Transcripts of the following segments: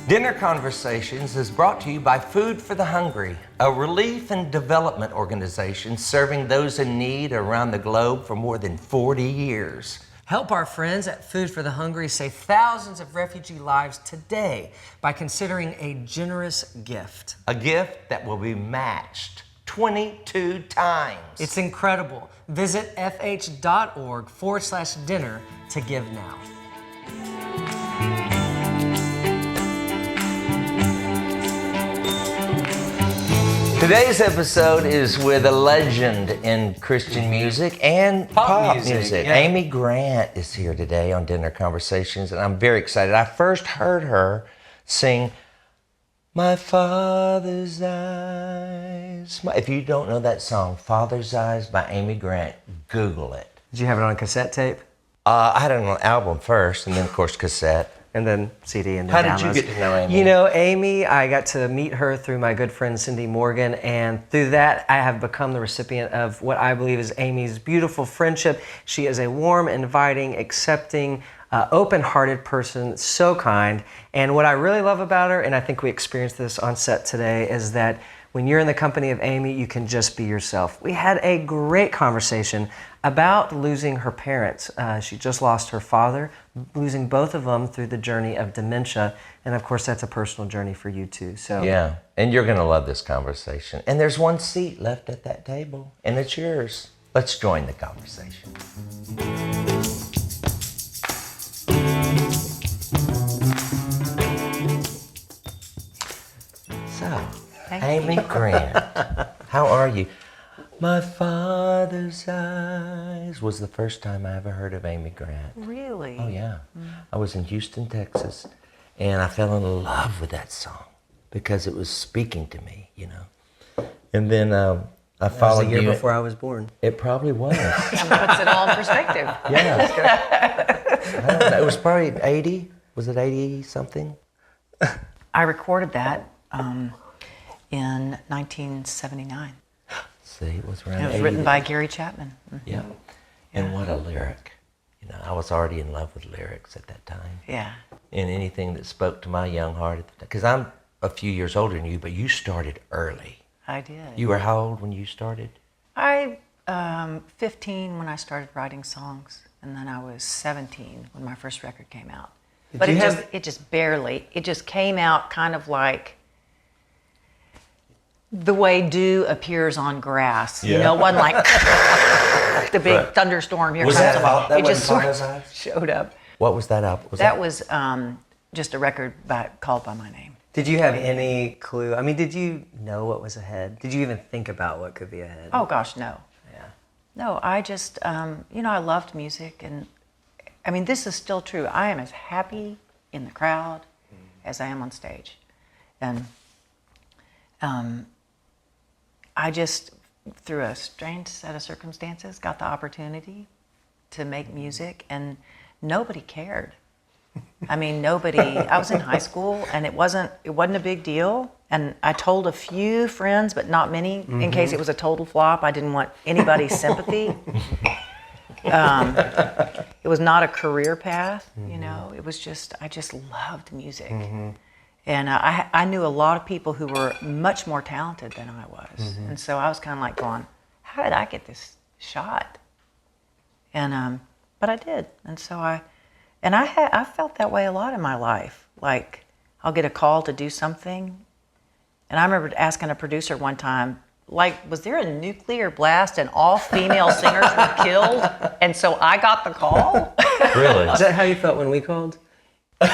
Dinner Conversations is brought to you by Food for the Hungry, a relief and development organization serving those in need around the globe for more than 40 years. Help our friends at Food for the Hungry save thousands of refugee lives today by considering a generous gift. A gift that will be matched 22 times. It's incredible. Visit fh.org/dinner to give now. Today's episode is with a legend in Christian music and pop music. Yeah. Amy Grant is here today on Dinner Conversations, and I'm very excited. I first heard her sing My Father's Eyes. If you don't know that song, Father's Eyes by Amy Grant, Google it. Did you have it on a cassette tape? I had it on an album first, and then, of course, cassette. And then CD and then How downloads. did you get to know Amy? You know, Amy, I got to meet her through my good friend Cindy Morgan, and through that, I have become the recipient of what I believe is Amy's beautiful friendship. She is a warm, inviting, accepting, open-hearted person, so kind. And what I really love about her, and I think we experienced this on set today, is that when you're in the company of Amy, you can just be yourself. We had a great conversation about losing her parents. She just lost her father, losing both of them through the journey of dementia. And of course, that's a personal journey for you too. So yeah, and you're going to love this conversation. And there's one seat left at that table, and it's yours. Let's join the conversation. So, Amy Grant, how are you? My Father's Eyes was the first time I ever heard of Amy Grant. Really? Oh, yeah. I was in Houston, Texas, and I fell in love with that song because it was speaking to me, you know. And then I followed that was the year you. before I was born. It probably was. That puts it all in perspective. Yeah. I don't know. It was probably 80. Was it 80 something? I recorded that in 1979. See, it was around It was 80. written by Gary Chapman. Yeah. And what a lyric. You know, I was already in love with lyrics at that time. Yeah. And anything that spoke to my young heart at the time. Because I'm a few years older than you, but you started early. I did. You were how old when you started? I 15 when I started writing songs, and then I was 17 when my first record came out. But you it just barely. It just came out kind of like the way dew appears on grass. Yeah. You know, one like the big thunderstorm here. Was comes that along. that It just wasn't sort Father's of Eyes? showed up. What was that album? That was just a record called by my name. Did you have any clue? I mean, did you know what was ahead? Did you even think about what could be ahead? Oh gosh, no. Yeah. No, I just, you know, I loved music, and I mean, this is still true. I am as happy in the crowd as I am on stage, and I just, through a strange set of circumstances, got the opportunity to make music, and nobody cared. I mean, nobody. I was in high school, and it wasn't a big deal. And I told a few friends, but not many, in case it was a total flop. I didn't want anybody's sympathy. It was not a career path, you know. It was just, I just loved music. And I knew a lot of people who were much more talented than I was. And so I was kind of like going, how did I get this shot? And, but I did. And so I felt that way a lot in my life. Like, I'll get a call to do something. And I remember asking a producer one time, like, was there a nuclear blast and all female singers were killed? And so I got the call? Really? Is that how you felt when we called? Close.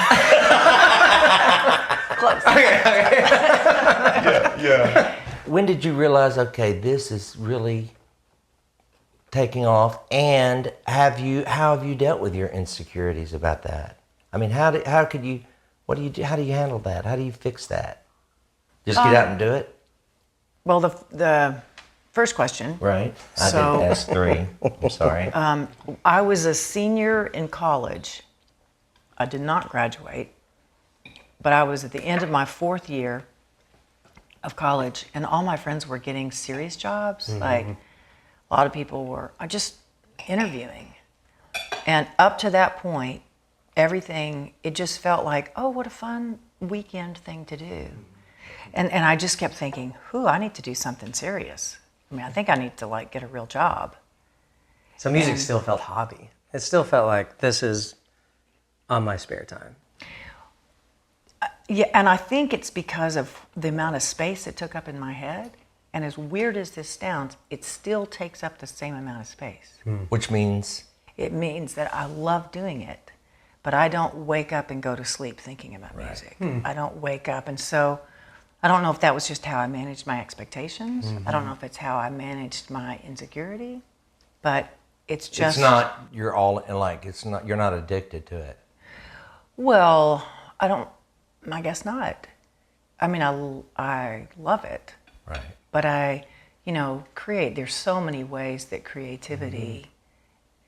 Yeah. When did you realize, okay, this is really taking off? And how have you dealt with your insecurities about that? I mean, how do you handle that? How do you fix that? Just get out and do it? Well, the first question. Right. I So- did ask 3. I'm sorry. I was a senior in college. I did not graduate, but I was at the end of my 4th year of college, and all my friends were getting serious jobs. Like, a lot of people were just interviewing. And up to that point, everything, it just felt like, oh, what a fun weekend thing to do. And I just kept thinking, I need to do something serious. I mean, I think I need to like get a real job. So music still felt hobby. It still felt like this is on my spare time. Yeah, and I think it's because of the amount of space it took up in my head. And as weird as this sounds, it still takes up the same amount of space. Which means It means that I love doing it, but I don't wake up and go to sleep thinking about music. I don't wake up. And so I don't know if that was just how I managed my expectations. I don't know if it's how I managed my insecurity, but it's just... it's not, you're all, like, it's not, you're not addicted to it. Well, I guess not. I mean, I love it. Right. But there's so many ways that creativity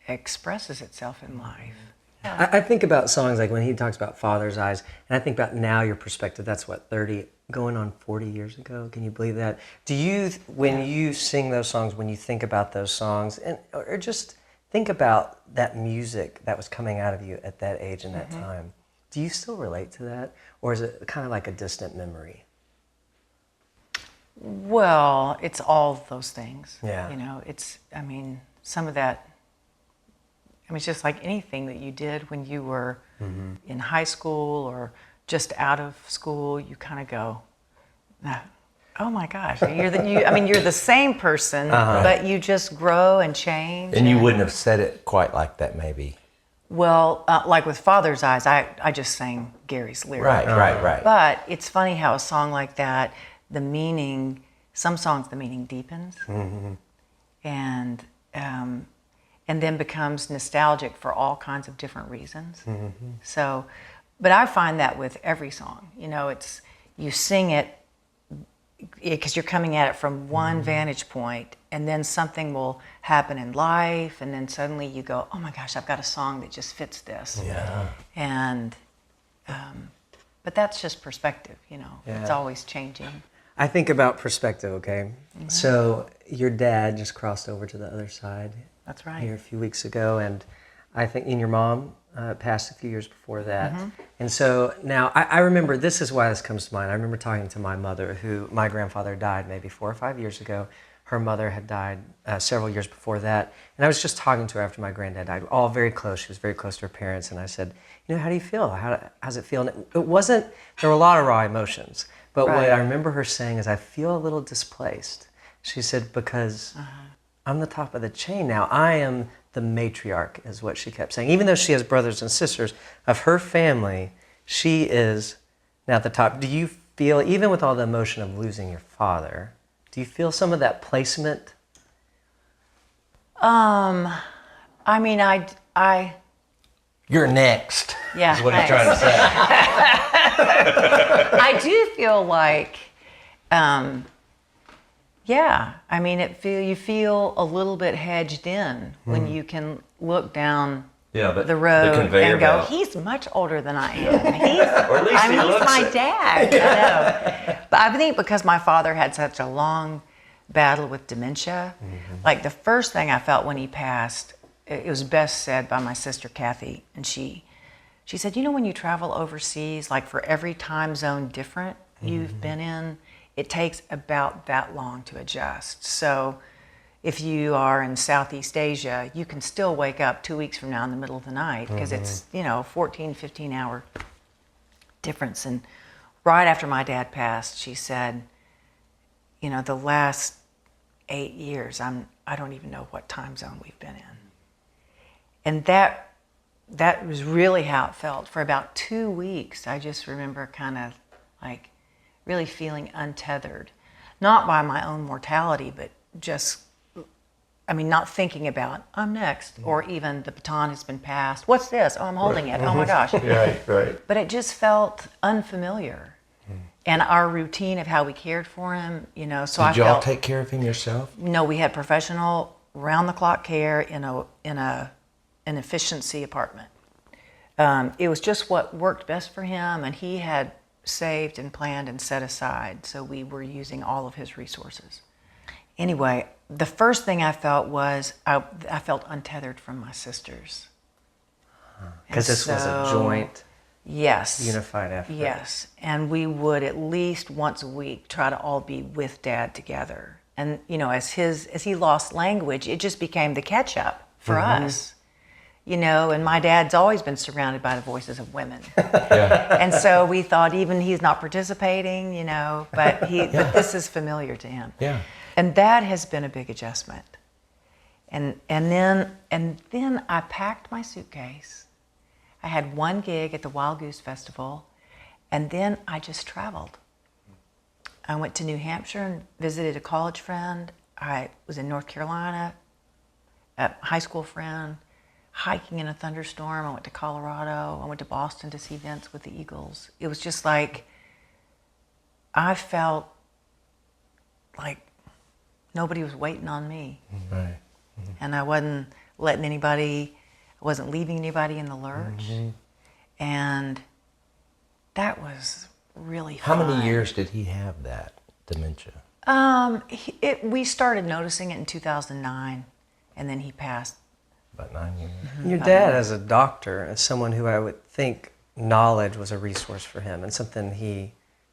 expresses itself in life. I think about songs like when he talks about Father's Eyes, and I think about now your perspective, that's what, 30, going on 40 years ago? Can you believe that? Do you, when you sing those songs, when you think about those songs, or just think about that music that was coming out of you at that age and that time, do you still relate to that? Or is it kind of like a distant memory? Well, it's all those things. Yeah. Some of that, it's just like anything that you did when you were in high school or just out of school, you kind of go, oh my gosh, you're the same person, but you just grow and change. And you wouldn't have said it quite like that, maybe. Well, like with Father's Eyes, I just sang Gary's lyric. Right. But it's funny how a song like that, some songs the meaning deepens, and then becomes nostalgic for all kinds of different reasons. So, but I find that with every song, it's, you sing it because you're coming at it from one vantage point, and then something will happen in life, and then suddenly you go, oh my gosh, I've got a song that just fits this. Yeah. And, but that's just perspective, it's always changing. I think about perspective, okay? So your dad just crossed over to the other side. That's right. Here a few weeks ago, and I think your mom passed a few years before that. And so now I remember, this is why this comes to mind. I remember talking to my mother, my grandfather died maybe 4 or 5 years ago. Her mother had died several years before that. And I was just talking to her after my granddad died, all very close. She was very close to her parents. And I said, how do you feel? How's it feel? And it wasn't, there were a lot of raw emotions. But what I remember her saying is, I feel a little displaced. She said, because I'm the top of the chain now. I am the matriarch, is what she kept saying. Even though she has brothers and sisters, of her family, she is now at the top. Do you feel, even with all the emotion of losing your father, do you feel some of that placement? You're next. Yeah, is what he's trying to say. I do feel like, you feel a little bit hedged in when you can look down the road and go, he's much older than I am. He's my dad. I know. But I think because my father had such a long battle with dementia, like the first thing I felt when he passed, it was best said by my sister Kathy, and she said, when you travel overseas, like for every time zone different you've been in, it takes about that long to adjust. So if you are in Southeast Asia, you can still wake up 2 weeks from now in the middle of the night because it's, 14, 15 hour difference. And right after my dad passed, she said, the last 8 years, I don't even know what time zone we've been in. And that was really how it felt. For about 2 weeks, I just remember kind of like really feeling untethered. Not by my own mortality, but just, not thinking about, I'm next, or even the baton has been passed. What's this? Oh, I'm holding it. Oh my gosh. Right. But it just felt unfamiliar. And our routine of how we cared for him, so Did y'all take care of him yourself? No, we had professional round-the-clock care in an efficiency apartment. It was just what worked best for him, and he had saved and planned and set aside, so we were using all of his resources. Anyway, the first thing I felt was I felt untethered from my sisters. Because this was a joint Yes. unified effort. Yes. And we would at least once a week try to all be with Dad together. And, you know, as he lost language, it just became the catch up for us. You know, and my dad's always been surrounded by the voices of women. And so we thought even he's not participating, you know, but but this is familiar to him. Yeah. And that has been a big adjustment. And then I packed my suitcase. I had one gig at the Wild Goose Festival, and then I just traveled. I went to New Hampshire and visited a college friend. I was in North Carolina, a high school friend, hiking in a thunderstorm. I went to Colorado. I went to Boston to see Vince with the Eagles. It was just like, I felt like nobody was waiting on me. Right. And I wasn't letting anybody, I wasn't leaving anybody in the lurch. And that was really How fun. many years did he have that dementia? We started noticing it in 2009, and then he passed. About 9 years. Your dad, as a doctor, as someone who I would think knowledge was a resource for him and something he,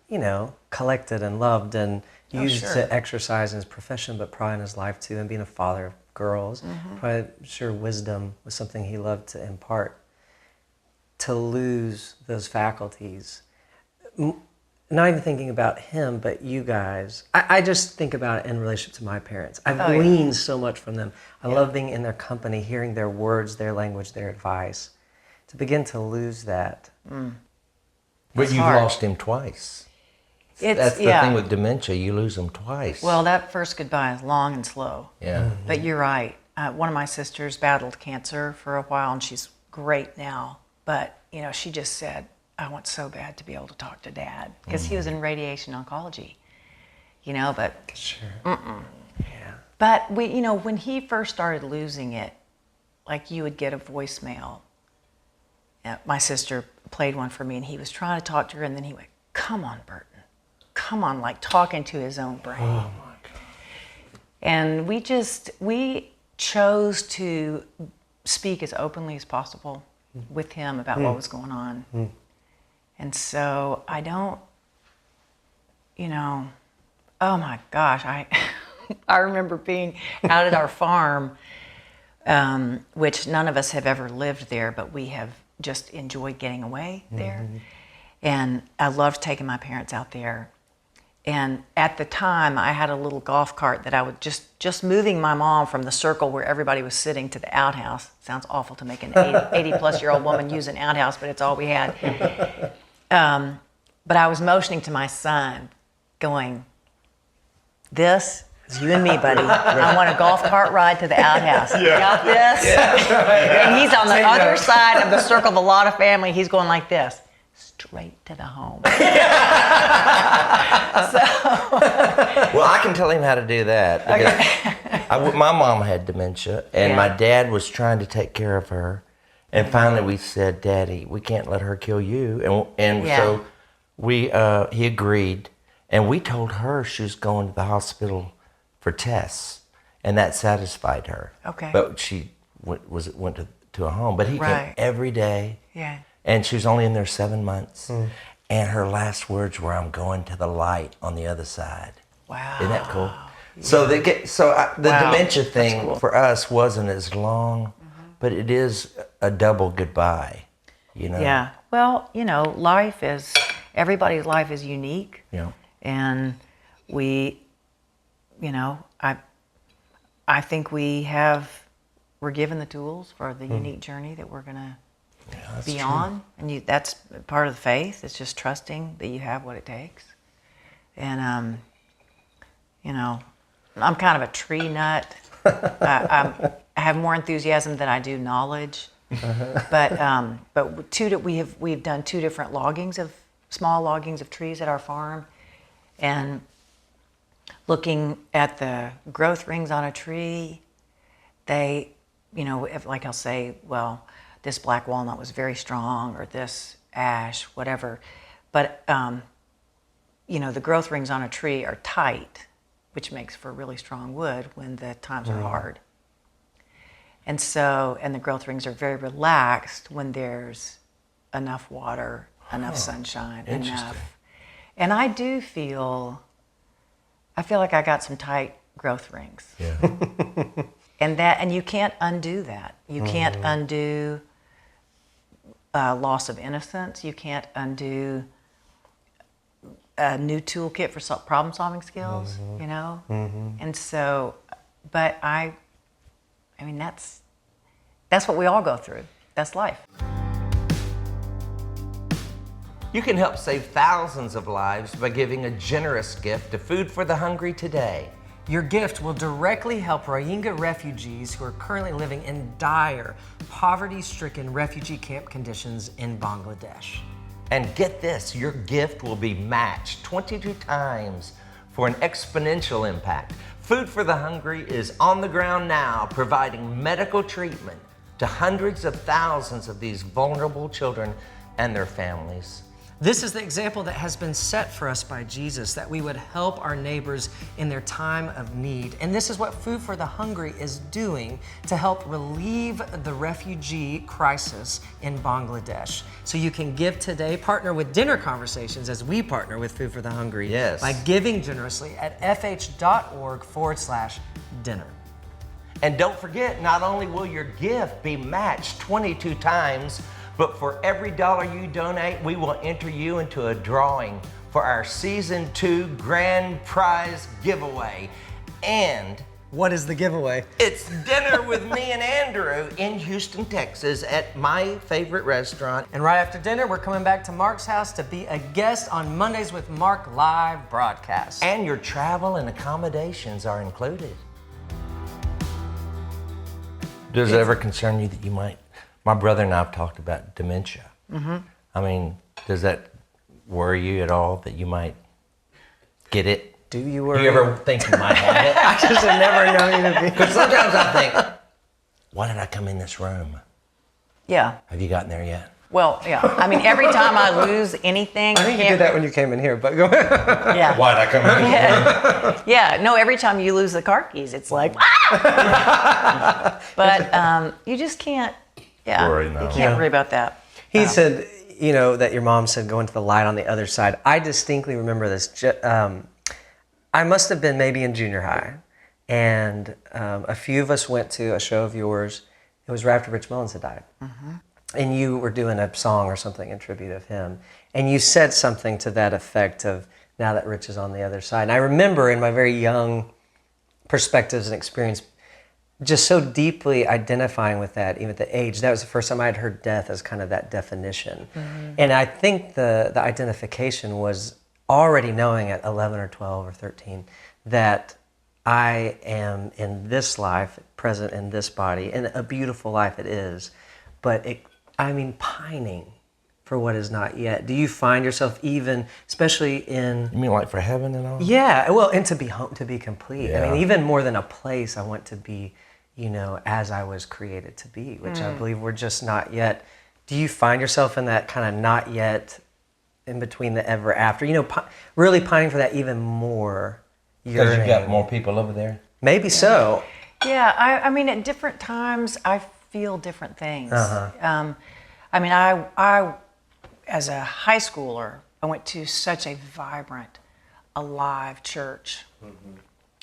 you know, collected and loved and used sure. to exercise in his profession, but probably in his life too, and being a father of girls, probably sure wisdom was something he loved to impart. To lose those faculties, not even thinking about him, but you guys. I just think about it in relationship to my parents. I've gleaned so much from them. I love being in their company, hearing their words, their language, their advice. To begin to lose that. But you've hard. lost him twice. It's, That's the thing with dementia, you lose them twice. Well, that first goodbye is long and slow. Yeah. But you're right. One of my sisters battled cancer for a while, and she's great now. But, you know, she just said, I want so bad to be able to talk to Dad. Because he was in radiation oncology, you know, but... Sure. Yeah. But, you know, when he first started losing it, like you would get a voicemail. My sister played one for me, and he was trying to talk to her, and then he went, come on, Burton. Come on, like talking to his own brain. Oh my God. And we chose to speak as openly as possible with him about what was going on. And so I don't, you know, oh my gosh, I remember being out at our farm, which none of us have ever lived there, but we have just enjoyed getting away there. And I loved taking my parents out there. And at the time, I had a little golf cart that I would just moving my mom from the circle where everybody was sitting to the outhouse. Sounds awful to make an 80-plus-year-old woman use an outhouse, but it's all we had. But I was motioning to my son, going, this is you and me, buddy. I want a golf cart ride to the outhouse. You got this? And he's on the other side of the circle of a lot of family. He's going like this. Straight to the home. Well, I can tell him how to do that. Because my mom had dementia, and my dad was trying to take care of her. And finally we said, Daddy, we can't let her kill you. And so he agreed. And we told her she was going to the hospital for tests. And that satisfied her. Okay. But she went to a home. But he came every day. Yeah. And she was only in there 7 months. And her last words were, I'm going to the light on the other side. Wow. Isn't that cool? Yeah. So the dementia thing for us wasn't as long, but it is a double goodbye, you know? Yeah. Well, you know, everybody's life is unique. Yeah. And we, you know, I think we're given the tools for the unique journey that we're going to be on, and that's part of the faith. It's just trusting that you have what it takes. And you know, I'm kind of a tree nut. I have more enthusiasm than I do knowledge. But we've done 2 different small loggings of trees at our farm, and looking at the growth rings on a tree, they, you know, like I'll say, well, this black walnut was very strong, or this ash, whatever. But, you know, the growth rings on a tree are tight, which makes for really strong wood when the times are hard. And the growth rings are very relaxed when there's enough water, enough sunshine, Interesting. enough. And I feel like I got some tight growth rings. Yeah. And you can't undo that. You can't undo loss of innocence. You can't undo a new toolkit for problem-solving skills, you know? And so, but I mean, that's what we all go through. That's life. You can help save thousands of lives by giving a generous gift to Food for the Hungry today. Your gift will directly help Rohingya refugees who are currently living in dire, poverty-stricken refugee camp conditions in Bangladesh. And get this, your gift will be matched 22 times for an exponential impact. Food for the Hungry is on the ground now, providing medical treatment to hundreds of thousands of these vulnerable children and their families. This is the example that has been set for us by Jesus, that we would help our neighbors in their time of need. And this is what Food for the Hungry is doing to help relieve the refugee crisis in Bangladesh. So you can give today, partner with Dinner Conversations as we partner with Food for the Hungry. Yes. By giving generously at fh.org/dinner. And don't forget, not only will your gift be matched 22 times, but for every dollar you donate, we will enter you into a drawing for our Season 2 Grand Prize giveaway. And What is the giveaway? it's dinner with me and Andrew in Houston, Texas at my favorite restaurant. And right after dinner, we're coming back to Mark's house to be a guest on Mondays with Mark live broadcast. And your travel and accommodations are included. Does it ever concern you that you might? My brother and I have talked about dementia. I mean, does that worry you at all that you might get it? Do you Do worry? you ever think you might have it? I just have never known you to be. Because sometimes I think, why did I come in this room? Yeah. Have you gotten there yet? Well, yeah. I mean, every time I lose anything, I think you did that when you came in here, but go ahead. Yeah. Why did I come in? Yeah. No, every time you lose the car keys, it's like, ah! But you just can't. Yeah. Worry, no. You can't Yeah. worry about that. He said, you know, that your mom said go into the light on the other side. I distinctly remember this. I must have been maybe in junior high, and a few of us went to a show of yours. It was right after Rich Mullins had died. And you were doing a song or something in tribute of him. And you said something to that effect of, now that Rich is on the other side. And I remember in my very young perspectives and experience, just so deeply identifying with that, even at the age. That was the first time I had heard death as kind of that definition. And I think the identification was already knowing at 11 or 12 or 13 that I am in this life, present in this body, and a beautiful life it is. But pining for what is not yet. Do you find yourself even, especially in... You mean like for heaven and all? Yeah, well, and to be home, to be complete. I Yeah. mean, even more than a place, I want to be, you know, as I was created to be, which I believe we're just not yet. Do you find yourself in that kind of not yet, in between the ever after? You know, really pining for that even more. Because you've got yearning. more people over there? Maybe so. Yeah. I mean, at different times, I feel different things. I mean, I, as a high schooler, I went to such a vibrant, alive church.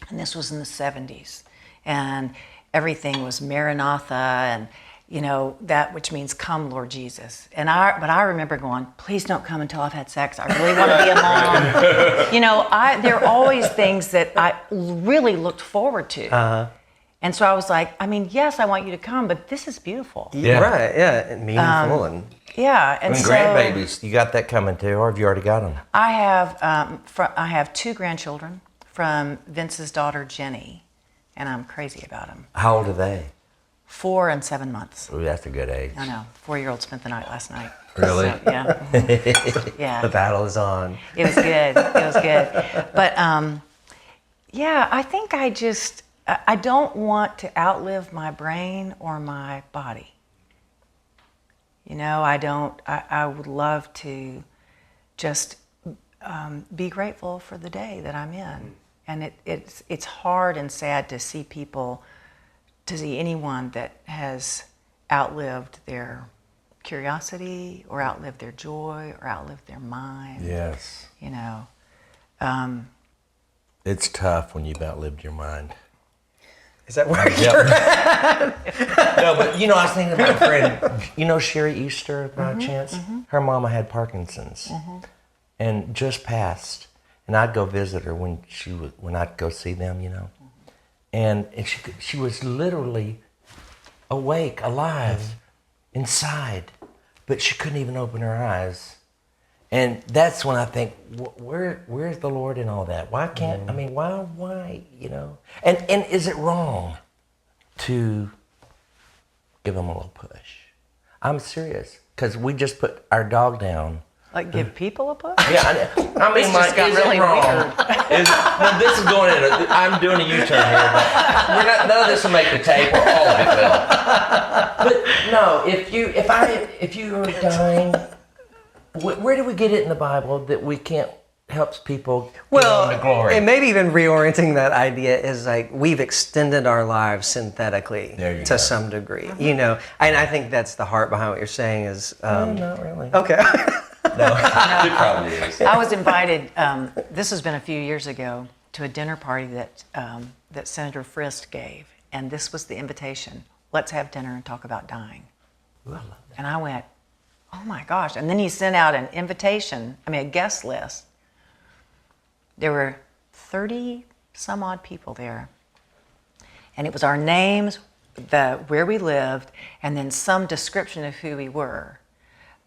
And this was in the 70s. And everything was Maranatha and, you know, that which means come, Lord Jesus. But I remember going, please don't come until I've had sex. I really want to be a mom. You know, there are always things that I really looked forward to. And so I was like, I mean, yes, I want you to come, but this is beautiful. Yeah. Right, yeah, and meaningful and... Yeah, and And so grandbabies, you got that coming too, or have you already got them? I have 2 grandchildren from Vince's daughter Jenny, and I'm crazy about them. How old are they? 4 and 7 months. Ooh, that's a good age. I know. 4-year-old spent the night last night. Really? So, yeah. Yeah. The battle is on. It was good. It was good. But yeah, I think I don't want to outlive my brain or my body. You know, I would love to just be grateful for the day that I'm in. And it's hard and sad to see anyone that has outlived their curiosity or outlive their joy or outlive their mind. Yes. You know, It's tough when you've outlived your mind. Is that where No, but I was thinking about a friend. Sherry Easter by chance? Her mama had Parkinson's and just passed. And I'd go visit her when I'd go see them, And she was literally awake, alive, inside, but she couldn't even open her eyes. And that's when I think, where's the Lord in all that? Why can't, why, And is it wrong to give them a little push? I'm serious, because we just put our dog down. like give people a push? Yeah, I mean, just got is really it wrong? Well, this is going in. I'm doing a U-turn here, but none of this will make the tape, or all of it will. But no, if you are dying, where do we get it in the Bible that we can't help people get on to glory? And maybe even reorienting that idea is like we've extended our lives synthetically There you to go. some degree, and I think that's the heart behind what you're saying is. Not really. Okay. No, it probably is. I was invited, this has been a few years ago, to a dinner party that Senator Frist gave. And this was the invitation. Let's have dinner and talk about dying. Ooh, I love that. And I went, oh my gosh. And then he sent out an invitation, a guest list. There were 30 some odd people there. And it was our names, where we lived, and then some description of who we were.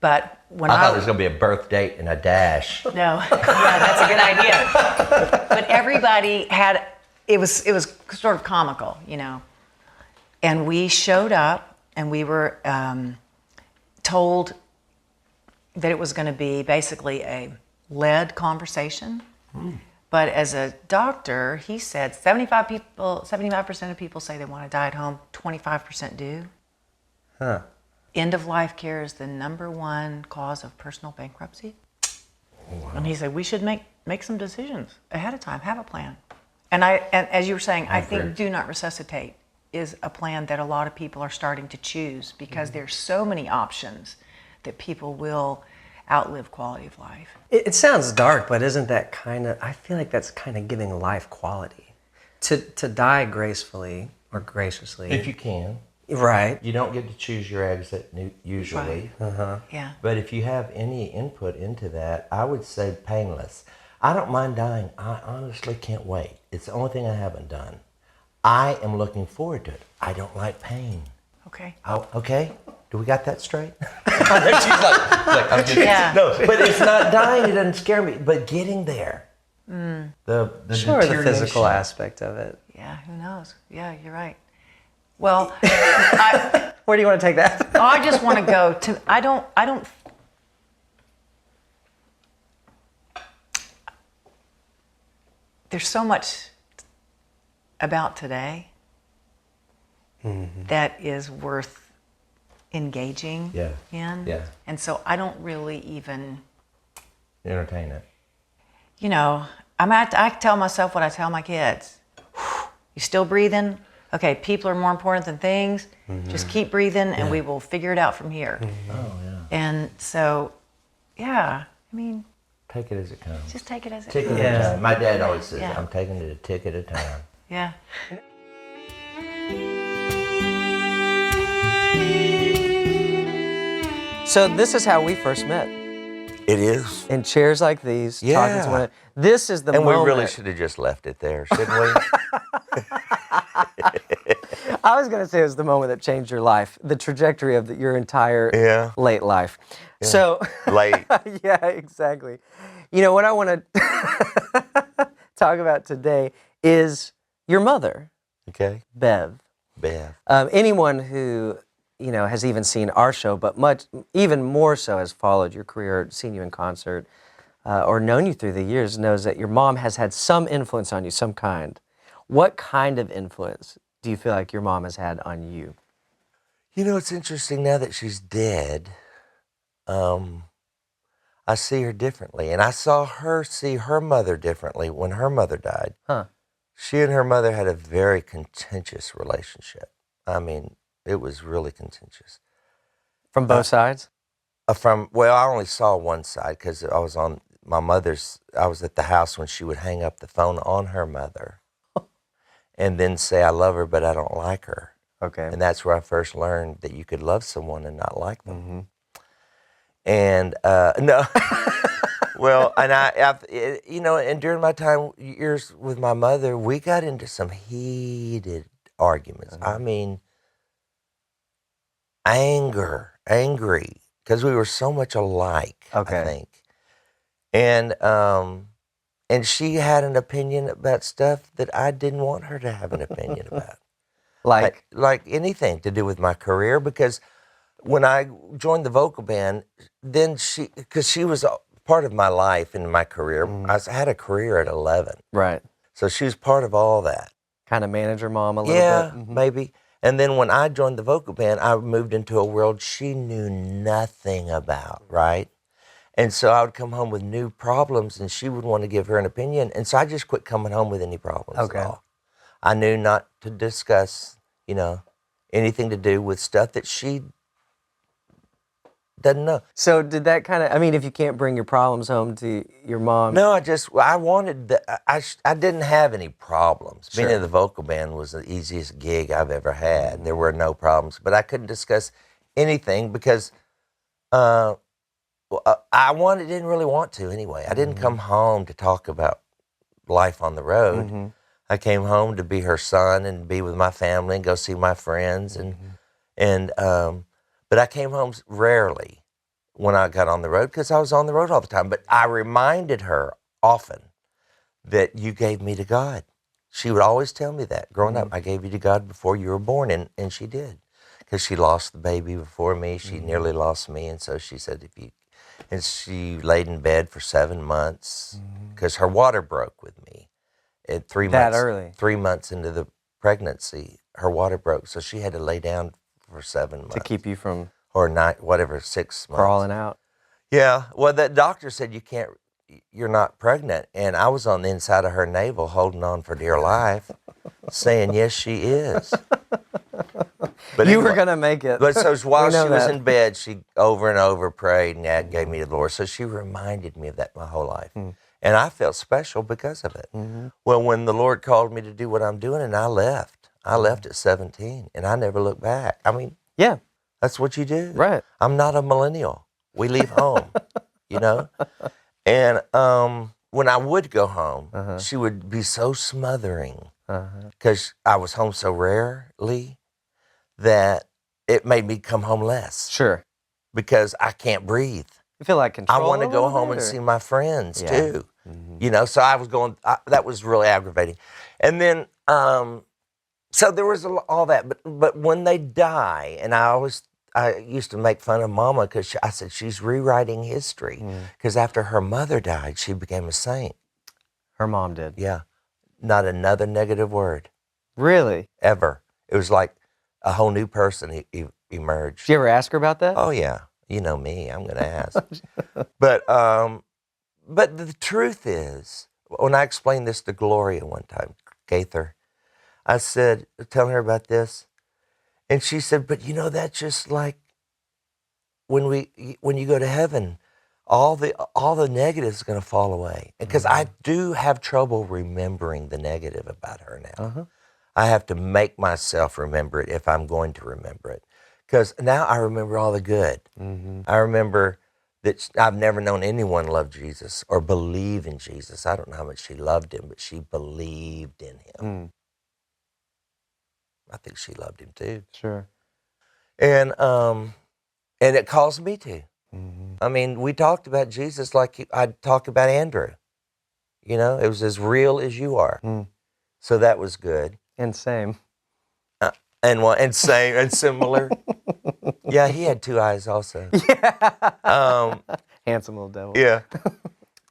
But when I thought there was going to be a birth date and a dash. No, yeah, that's a good idea. But everybody had, it was sort of comical, And we showed up and we were told that it was going to be basically a led conversation. But as a doctor, he said 75% of people say they want to die at home, 25% do. Huh. End of life care is the #1 cause of personal bankruptcy. Wow. And he said we should make some decisions ahead of time, have a plan. And as you were saying, I think do not resuscitate is a plan that a lot of people are starting to choose because there's so many options that people will outlive quality of life. It sounds dark, but isn't that I feel like that's kind of giving life quality. To die gracefully or graciously. If you can. Right. You don't get to choose your exit usually. Right. Yeah. But if you have any input into that, I would say painless. I don't mind dying. I honestly can't wait. It's the only thing I haven't done. I am looking forward to it. I don't like pain. Okay. Oh, okay? Do we got that straight? She's like, I'm just, Yeah. no, but it's not dying. It doesn't scare me. But getting there, the Sure, the physical deterioration. aspect of it. Yeah, who knows? Yeah, you're right. Well, Where do you want to take that? I just want to go to, I don't, there's so much about today that is worth engaging Yeah. in. Yeah. And so I don't really even, Entertain it. I tell myself what I tell my kids. You still breathing? Okay, people are more important than things. Just keep breathing and we will figure it out from here. Oh, yeah. And so, yeah, Take it as it comes. just take it as it Tick comes. at a time. My dad always says, Yeah. I'm taking it a tick at a time. Yeah. So this is how we first met. It is. In chairs like these, talking Yeah. to one another. This is the And we moment. really should have just left it there, shouldn't we? I was going to say it was the moment that changed your life, the trajectory of your entire Yeah. late life. So, Late. yeah, exactly. What I want to talk about today is your mother, Okay. Bev. Beth. Anyone who has even seen our show, but even more so has followed your career, seen you in concert, or known you through the years, knows that your mom has had some influence on you, some kind. What kind of influence do you feel like your mom has had on you? It's interesting now that she's dead. I see her differently, and I saw her see her mother differently when her mother died. Huh. She and her mother had a very contentious relationship. It was really contentious. From both sides? Well, I only saw one side because I was on my mother's. I was at the house when she would hang up the phone on her mother, and then say, "I love her, but I don't like her." Okay. And that's where I first learned that you could love someone and not like them. And no, well, and and during my years with my mother, we got into some heated arguments. I mean, angry, because we were so much alike. Okay. I think, and she had an opinion about stuff that I didn't want her to have an opinion about. Like anything to do with my career, because when I joined the vocal band, then because she was a part of my life and my career. I had a career at 11. Right. So she was part of all that. Kind of manager mom a little Yeah, bit. maybe. And then when I joined the vocal band, I moved into a world she knew nothing about, right? And so I would come home with new problems, and she would want to give her an opinion. And so I just quit coming home with any problems Okay. at all. I knew not to discuss, anything to do with stuff that she doesn't know. So did that kind of, I mean, if you can't bring your problems home to your mom. No, I wanted, I didn't have any problems. Sure. Being in the vocal band was the easiest gig I've ever had. There were no problems, but I couldn't discuss anything because I didn't really want to anyway. I didn't come home to talk about life on the road. I came home to be her son and be with my family and go see my friends but I came home rarely when I got on the road because I was on the road all the time. But I reminded her often that you gave me to God. She would always tell me that growing up. I gave you to God before you were born, and she did, because she lost the baby before me. She nearly lost me, and so she said, and she laid in bed for 7 months because her water broke with me. At 3 months, That early? 3 months into the pregnancy, her water broke, so she had to lay down for 7 months To keep you from or 6 months. crawling out. Yeah, well, the doctor said you're not pregnant, and I was on the inside of her navel, holding on for dear life, saying yes, she is. But You were anyway, going to make it. But so while We know she was that. in bed, she over and over prayed, and that gave me the Lord. So she reminded me of that my whole life. And I felt special because of it. Well, when the Lord called me to do what I'm doing, and I left at 17, and I never looked back. I mean, Yeah, that's what you do. right. I'm not a millennial. We leave home, And when I would go home, she would be so smothering because I was home so rarely that it made me come home less Sure. because I can't breathe. You feel like I control want to a go little home bit, and or- see my friends Yeah. too. So I was going, that was really aggravating. And then, so there was all that. But when they die, and I used to make fun of Mama because I said she's rewriting history because after her mother died, she became a saint. Her mom did. Yeah. Not another negative word Really? ever. It was like a whole new person emerged. Did you ever ask her about that? Oh yeah, you know me. I'm going to ask. But the truth is, when I explained this to Gloria one time, Gaither, I said, telling her about this, and she said, "But that's just like when you go to heaven, all the negative is going to fall away." Because I do have trouble remembering the negative about her now. I have to make myself remember it if I'm going to remember it. Because now I remember all the good. I remember that I've never known anyone love Jesus or believe in Jesus. I don't know how much she loved him, but she believed in him. I think she loved him too. Sure. And it caused me to. I mean, we talked about Jesus like I'd talk about Andrew. It was as real as you are. So that was good. And same. And same and similar. Yeah, he had 2 eyes also. Handsome little devil. Yeah.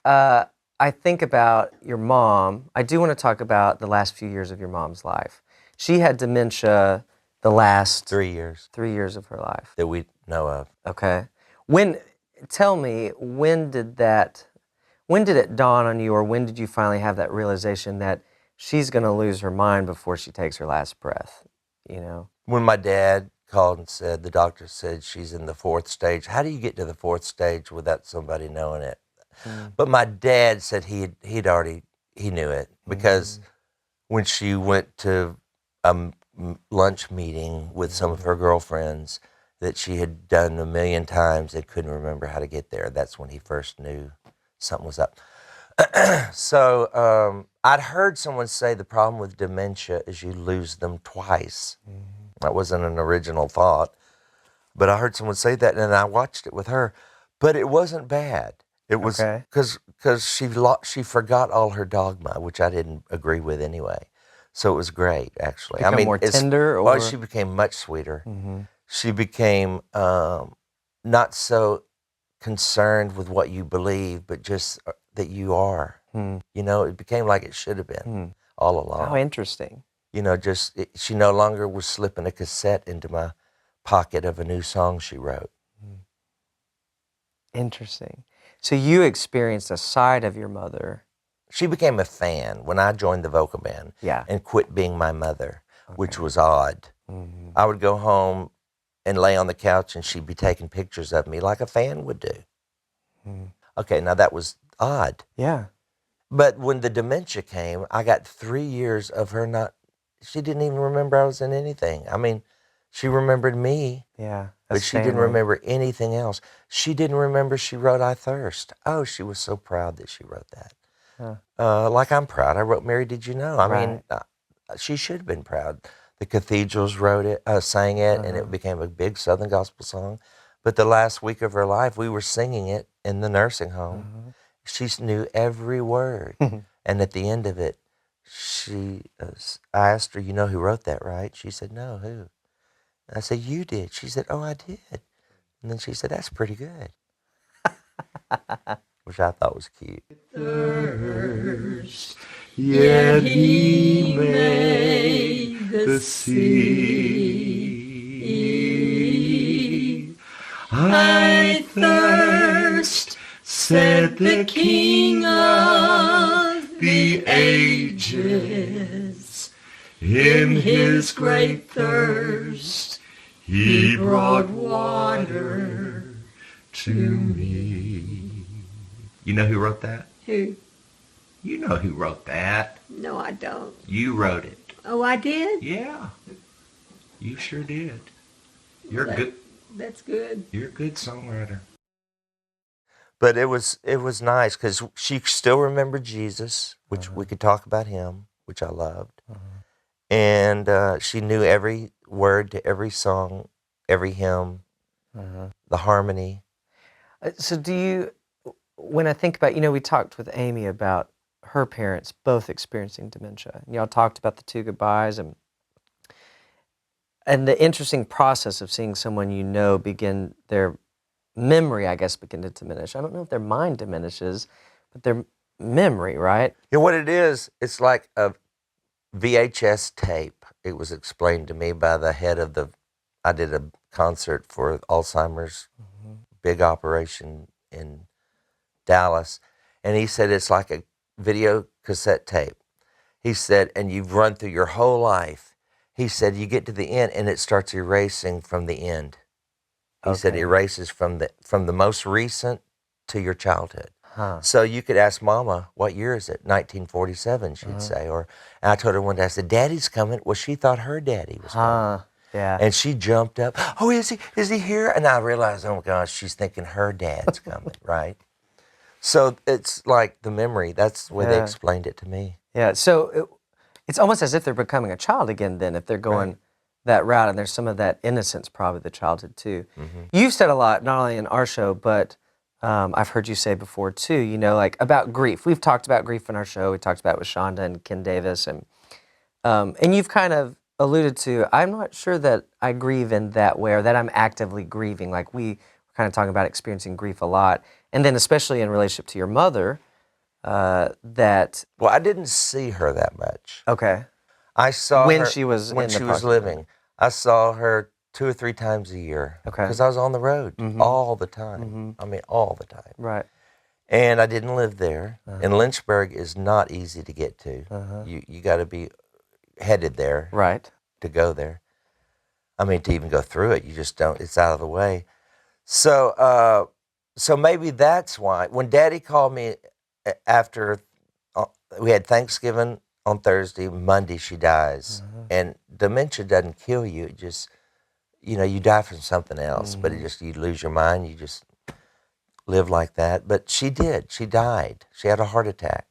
I think about your mom. I do want to talk about the last few years of your mom's life. She had dementia the last 3 years 3 years of her life. that we know of. Okay. Tell me, when did it dawn on you, or when did you finally have that realization that she's going to lose her mind before she takes her last breath? When my dad called and said, the doctor said she's in the 4th stage. How do you get to the 4th stage without somebody knowing it? But my dad said he knew it because when she went to a lunch meeting with some of her girlfriends that she had done a million times and couldn't remember how to get there, that's when he first knew something was up. So I'd heard someone say the problem with dementia is you lose them twice. That wasn't an original thought, but I heard someone say that, and I watched it with her. But it wasn't bad. It was Okay. because she forgot all her dogma, which I didn't agree with anyway. So it was great, actually. Become more tender, well, or? she became much sweeter. She became not so concerned with what you believe, but just that you are. You know, it became like it should have been all along. How interesting. You know, she no longer was slipping a cassette into my pocket of a new song she wrote. Interesting. So you experienced a side of your mother. She became a fan when I joined the vocal band Yeah. and quit being my mother, which was odd. I would go home and lay on the couch and she'd be taking pictures of me like a fan would do. Okay, now that was odd. Yeah. But when the dementia came, I got 3 years of her she didn't even remember I was in anything. I mean, she remembered me, Yeah. but she didn't remember anything else. She didn't remember she wrote I Thirst. Oh, she was so proud that she wrote that. Like I'm proud. I wrote Mary, Did You Know? I mean, she should have been proud. The Cathedrals wrote it, sang it, and it became a big Southern gospel song. But the last week of her life, we were singing it in the nursing home. She knew every word. And at the end of it, I asked her, you know who wrote that, right? She said, no, who? I said, you did. She said, oh, I did. And then she said, that's pretty good. Which I thought was cute. Thirst, yet he made the sea. I thirst, said the King of the ages. In his great thirst, he brought water to me. You know who wrote that? Who? You know who wrote that. No, I don't. You wrote it. Oh, I did? Yeah. You sure did. You're That- good. That's good. You're a good songwriter. But it was nice because she still remembered Jesus, which we could talk about him, which I loved. And she knew every word to every song, every hymn, the harmony. So do you, when I think about, we talked with Amy about her parents both experiencing dementia. Y'all talked about the 2 goodbyes and the interesting process of seeing someone begin their memory, I guess, begin to diminish. I don't know if their mind diminishes, but their memory, right? You know what it is? It's like a VHS tape. It was explained to me by the head of I did a concert for Alzheimer's, big operation in Dallas, and he said it's like a video cassette tape. He said, and you've run through your whole life. He said, you get to the end and it starts erasing from the end. He said it erases from the most recent to your childhood. So you could ask Mama, what year is it? 1947, she'd say. And I told her one day, I said, Daddy's coming. Well, she thought her daddy was coming. Yeah. And she jumped up. Oh, is he here? And I realized, oh my gosh, she's thinking her dad's coming, right? So it's like the memory. That's the way they explained it to me. Yeah, so it's almost as if they're becoming a child again then, if they're going that route, and there's some of that innocence probably the childhood too. You've said a lot, not only in our show, but I've heard you say before too, like about grief. We've talked about grief in our show. We talked about it with Shonda and Ken Davis, and you've kind of alluded to, I'm not sure that I grieve in that way, or that I'm actively grieving. Like we were kind of talking about experiencing grief a lot, and then especially in relationship to your mother, that... Well, I didn't see her that much. Okay. I saw When her she was when in the she was process. living. I saw her 2 or 3 times a year. Okay. Because I was on the road all the time. I mean, all the time. Right. And I didn't live there. And Lynchburg is not easy to get to. You got to be headed there Right. to go there. I mean, to even go through it, you just don't. It's out of the way. So, so maybe that's why when Daddy called me after we had Thanksgiving on Thursday, Monday she dies, and dementia doesn't kill you. It just, you die from something else, but it just you lose your mind. You just live like that. But she did. She died. She had a heart attack,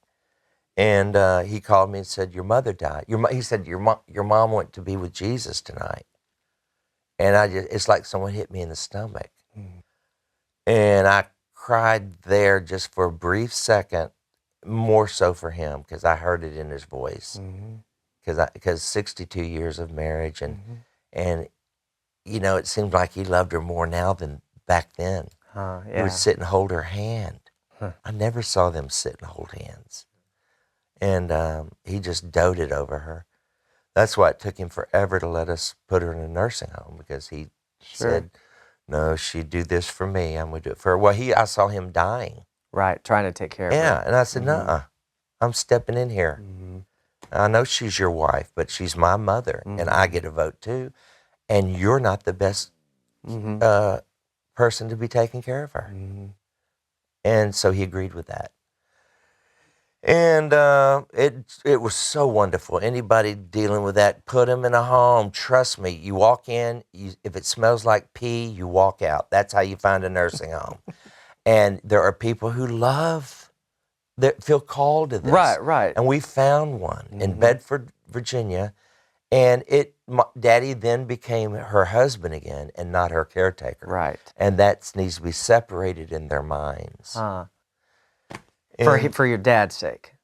and he called me and said, "Your mother died." He said, "Your mom went to be with Jesus tonight," and it's like someone hit me in the stomach. And I cried there just for a brief second, more so for him because I heard it in his voice. Because 62 years of marriage and it seemed like he loved her more now than back then. He would sit and hold her hand. I never saw them sit and hold hands. And he just doted over her. That's why it took him forever to let us put her in a nursing home because he said, no, she'd do this for me. I'm going to do it for her. Well, I saw him dying. Right, trying to take care of her. Yeah, and I said, nuh-uh, I'm stepping in here. I know she's your wife, but she's my mother, and I get a vote too. And you're not the best person to be taking care of her. And so he agreed with that. And it was so wonderful. Anybody dealing with that, put them in a home. Trust me, you walk in, if it smells like pee, you walk out. That's how you find a nursing home. And there are people who that feel called to this. Right. And we found one in Bedford, Virginia. And Daddy then became her husband again and not her caretaker. Right. And that needs to be separated in their minds. For your dad's sake.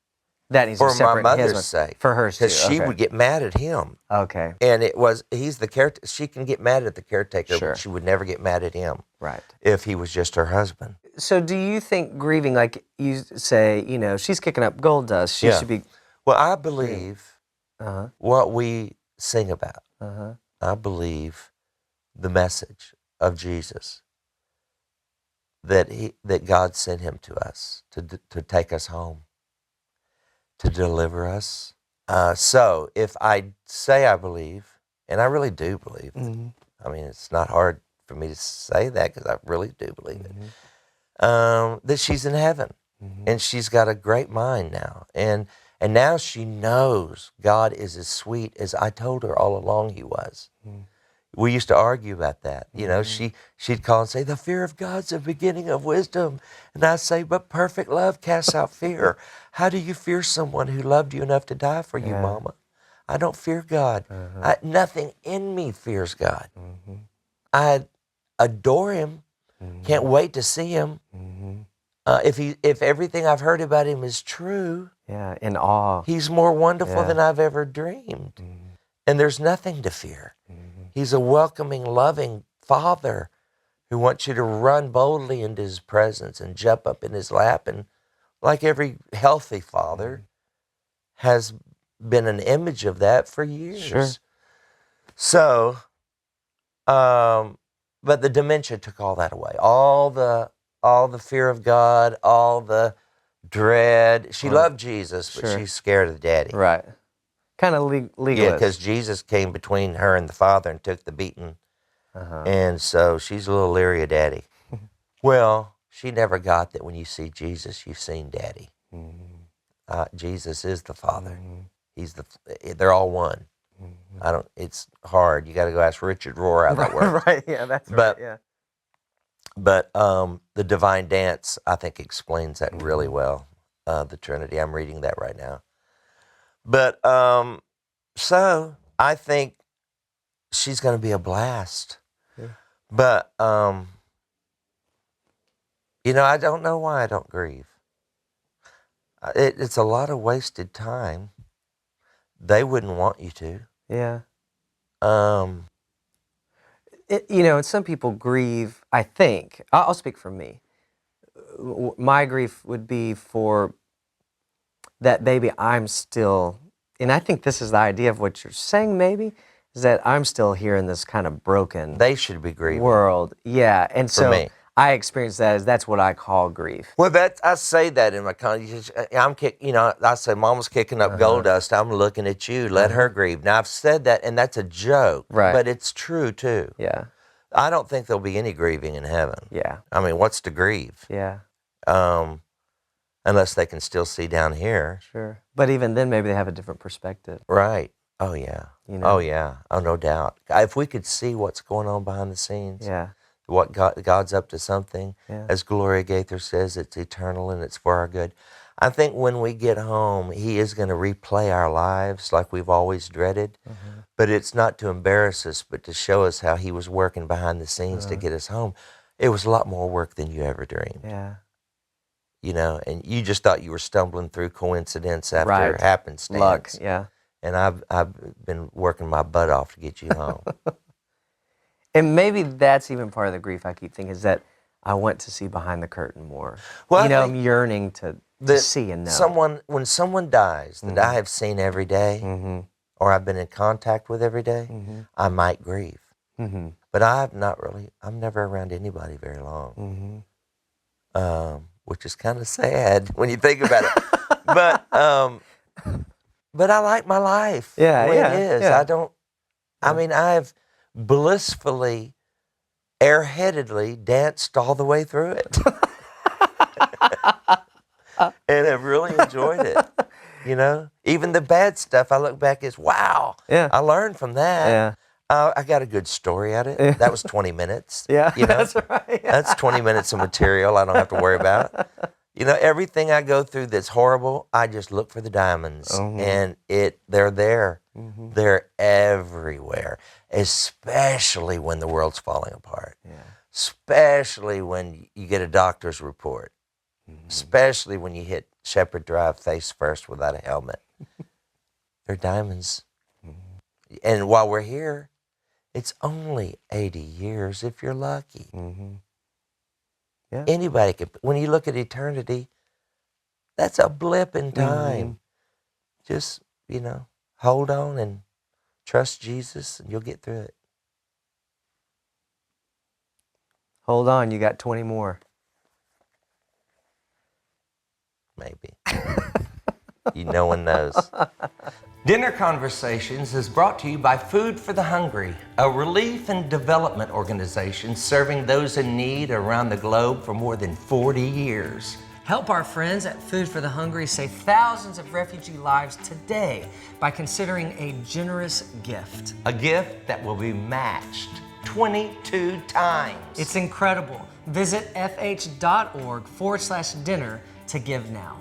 That needs to For be separate. my in his mother's one. sake. For hers too. Because she would get mad at him. Okay. And he's the caretaker. She can get mad at the caretaker, Sure. but she would never get mad at him. Right. If he was just her husband. So do you think grieving, like you say, she's kicking up gold dust. She should be. Well, I believe what we sing about. I believe the message of Jesus that God sent him to us to take us home, to deliver us. So if I say I believe, and I really do believe, I mean, it's not hard for me to say that because I really do believe it, that she's in heaven and she's got a great mind now. And now she knows God is as sweet as I told her all along he was. We used to argue about that. She'd call and say, the fear of God's the beginning of wisdom. And I'd say, but perfect love casts out fear. How do you fear someone who loved you enough to die for you, Mama? I don't fear God. Nothing in me fears God. I adore him. Can't wait to see him. If everything I've heard about him is true, in awe. he's more wonderful than I've ever dreamed. And there's nothing to fear. He's a welcoming, loving father who wants you to run boldly into his presence and jump up in his lap. And like every healthy father has been an image of that for years. Sure. So, but the dementia took all that away. All the fear of God, all the dread. She loved Jesus, but she's scared of Daddy. Right. Kind of legalist. Yeah, because Jesus came between her and the Father and took the beating. And so she's a little leery of Daddy. Well, she never got that when you see Jesus, you've seen Daddy. Jesus is the Father. They're all one. It's hard. You got to go ask Richard Rohr how that works. Right, yeah, that's But- right, yeah. But the Divine Dance, I think, explains that really well, the Trinity. I'm reading that right now. But so I think she's going to be a blast. Yeah. But, I don't know why I don't grieve. It's a lot of wasted time. They wouldn't want you to. Yeah. Um, And some people grieve, I think, I'll speak for me. My grief would be for that baby I'm still, and I think this is the idea of what you're saying maybe, is that I'm still here in this kind of broken they should be grieving. world. Yeah, and so me. I experience that as that's what I call grief. Well, I say that in my I say, Mama's kicking up gold dust. I'm looking at you. Let her grieve. Now I've said that, and that's a joke, Right. but it's true too. Yeah. I don't think there'll be any grieving in heaven. Yeah. I mean, what's to grieve? Yeah. Unless they can still see down here. Sure. But even then, maybe they have a different perspective. Right. Oh yeah. You know? Oh yeah. Oh, no doubt. If we could see what's going on behind the scenes. Yeah. What God's up to something. Yeah. As Gloria Gaither says, it's eternal and it's for our good. I think when we get home, He is going to replay our lives like we've always dreaded. But it's not to embarrass us, but to show us how He was working behind the scenes to get us home. It was a lot more work than you ever dreamed. Yeah. You know, and you just thought you were stumbling through coincidence after Right. happenstance. Luck. Yeah. And I've been working my butt off to get you home. And maybe that's even part of the grief I keep thinking is that I want to see behind the curtain more. Well, you know, I I'm think yearning to see and know. When someone dies that I have seen every day, or I've been in contact with every day, I might grieve. But I'm never around anybody very long, which is kind of sad when you think about it. But I like my life the way it is. Yeah. I've blissfully, airheadedly danced all the way through it. And have really enjoyed it. You know, even the bad stuff, I look back as, wow, Yeah. I learned from that. Yeah. I got a good story at it. That was 20 minutes. Yeah, you know? that's right. That's 20 minutes of material I don't have to worry about. You know, everything I go through that's horrible, I just look for the diamonds. And they're there. They're everywhere, especially when the world's falling apart. Yeah. Especially when you get a doctor's report. Especially when you hit Shepherd Drive face first without a helmet. They're diamonds. And while we're here, it's only 80 years if you're lucky. Yeah. Anybody can, when you look at eternity, that's a blip in time. Just, you know, hold on and trust Jesus and you'll get through it. Hold on, you got 20 more. Maybe. No one knows. Dinner Conversations is brought to you by Food for the Hungry, a relief and development organization serving those in need around the globe for more than 40 years. Help our friends at Food for the Hungry save thousands of refugee lives today by considering a generous gift. A gift that will be matched 22 times. It's incredible. Visit fh.org/dinner to give now.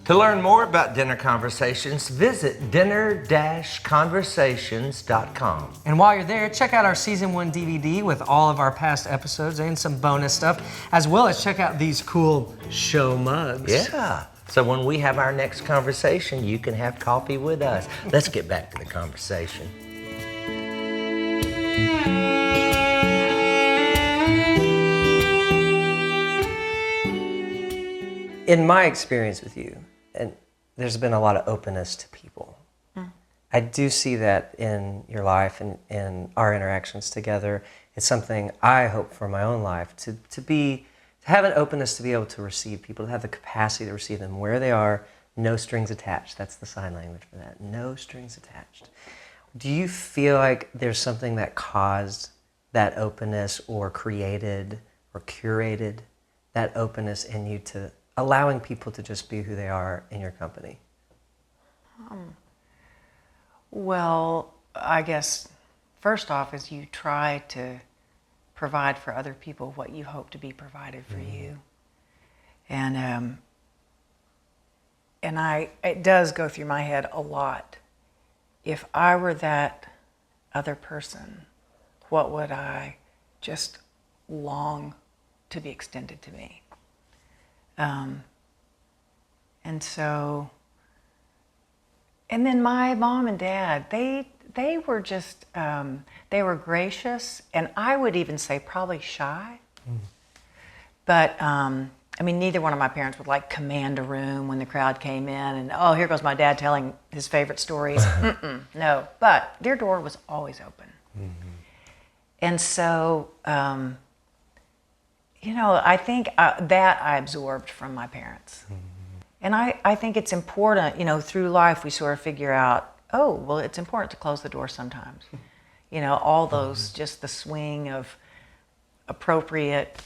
To learn more about Dinner Conversations, visit dinner-conversations.com. And while you're there, check out our Season 1 DVD with all of our past episodes and some bonus stuff, as well as check out these cool show mugs. Yeah. So when we have our next conversation, you can have coffee with us. Let's get back to the conversation. In my experience with you, and there's been a lot of openness to people. I do see that in your life and in our interactions together. It's something I hope for my own life to have an openness to be able to receive people, to have the capacity to receive them where they are, no strings attached. That's the sign language for that. No strings attached. Do you feel like there's something that caused that openness or created or curated that openness in you to allowing people to just be who they are in your company? Well, I guess first off is you try to provide for other people what you hope to be provided for you. And it does go through my head a lot. If I were that other person, what would I just long to be extended to me? And so, and then my mom and dad, they were just, they were gracious, and I would even say probably shy. But, I mean, neither one of my parents would like command a room when the crowd came in and, oh, here goes my dad telling his favorite stories. No, but their door was always open. And so, I think that I absorbed from my parents. And I think it's important, through life we sort of figure out, oh, well, it's important to close the door sometimes. All those, just the swing of appropriate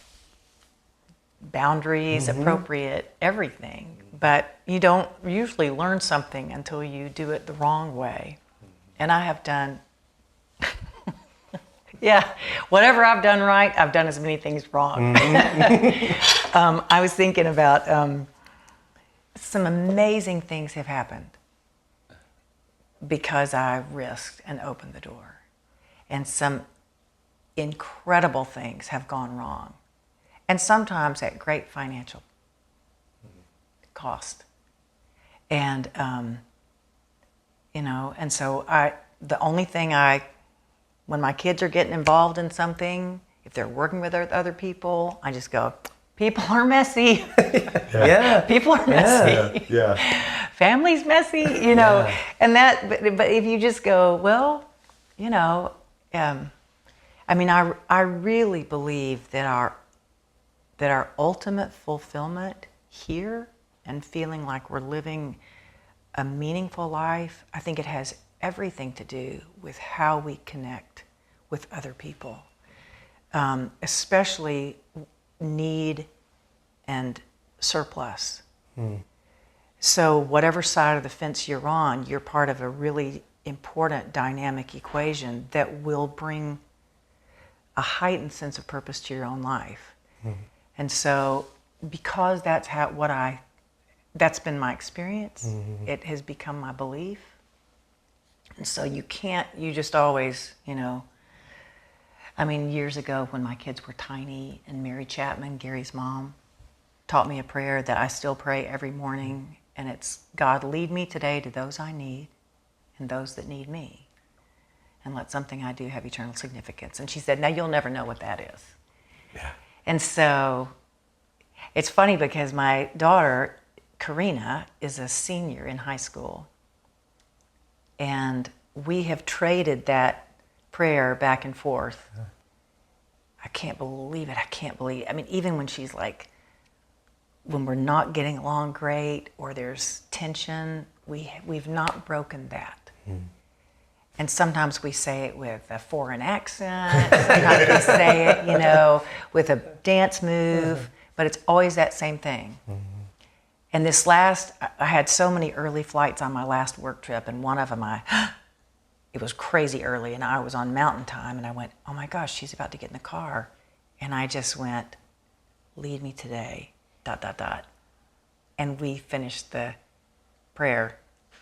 boundaries, appropriate everything. But you don't usually learn something until you do it the wrong way. And I have done, whatever I've done right, I've done as many things wrong. I was thinking about some amazing things have happened because I risked and opened the door. And some incredible things have gone wrong. And sometimes at great financial cost. And, and so the only thing when my kids are getting involved in something, if they're working with other people, I just go, people are messy. Yeah. People are messy. Yeah. Family's messy, and but if you just go, well, I really believe that our ultimate fulfillment here and feeling like we're living a meaningful life, I think it has everything to do with how we connect with other people, especially need and surplus. So whatever side of the fence you're on, you're part of a really important dynamic equation that will bring a heightened sense of purpose to your own life. And so because that's been my experience, it has become my belief. And so you just always, years ago when my kids were tiny, and Mary Chapman, Gary's mom, taught me a prayer that I still pray every morning, and it's, God, lead me today to those I need and those that need me, and let something I do have eternal significance. And she said, now you'll never know what that is. Yeah. And so it's funny because my daughter, Karina, is a senior in high school, and we have traded that prayer back and forth. I can't believe it. Even when she's like, when we're not getting along great or there's tension, we've not broken that. And sometimes we say it with a foreign accent, sometimes we say it, with a dance move, but it's always that same thing. And I had so many early flights on my last work trip, and one of them it was crazy early, and I was on mountain time, and I went, oh my gosh, she's about to get in the car. And I just went, lead me today, ... And we finished the prayer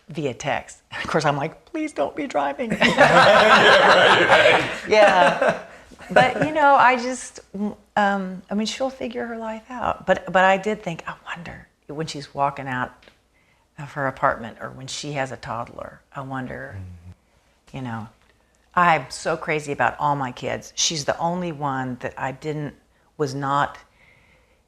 via text. And of course, I'm like, please don't be driving. Yeah. But, I just, she'll figure her life out. But I did think, I wonder, when she's walking out of her apartment or when she has a toddler, I wonder, I'm so crazy about all my kids. She's the only one that was not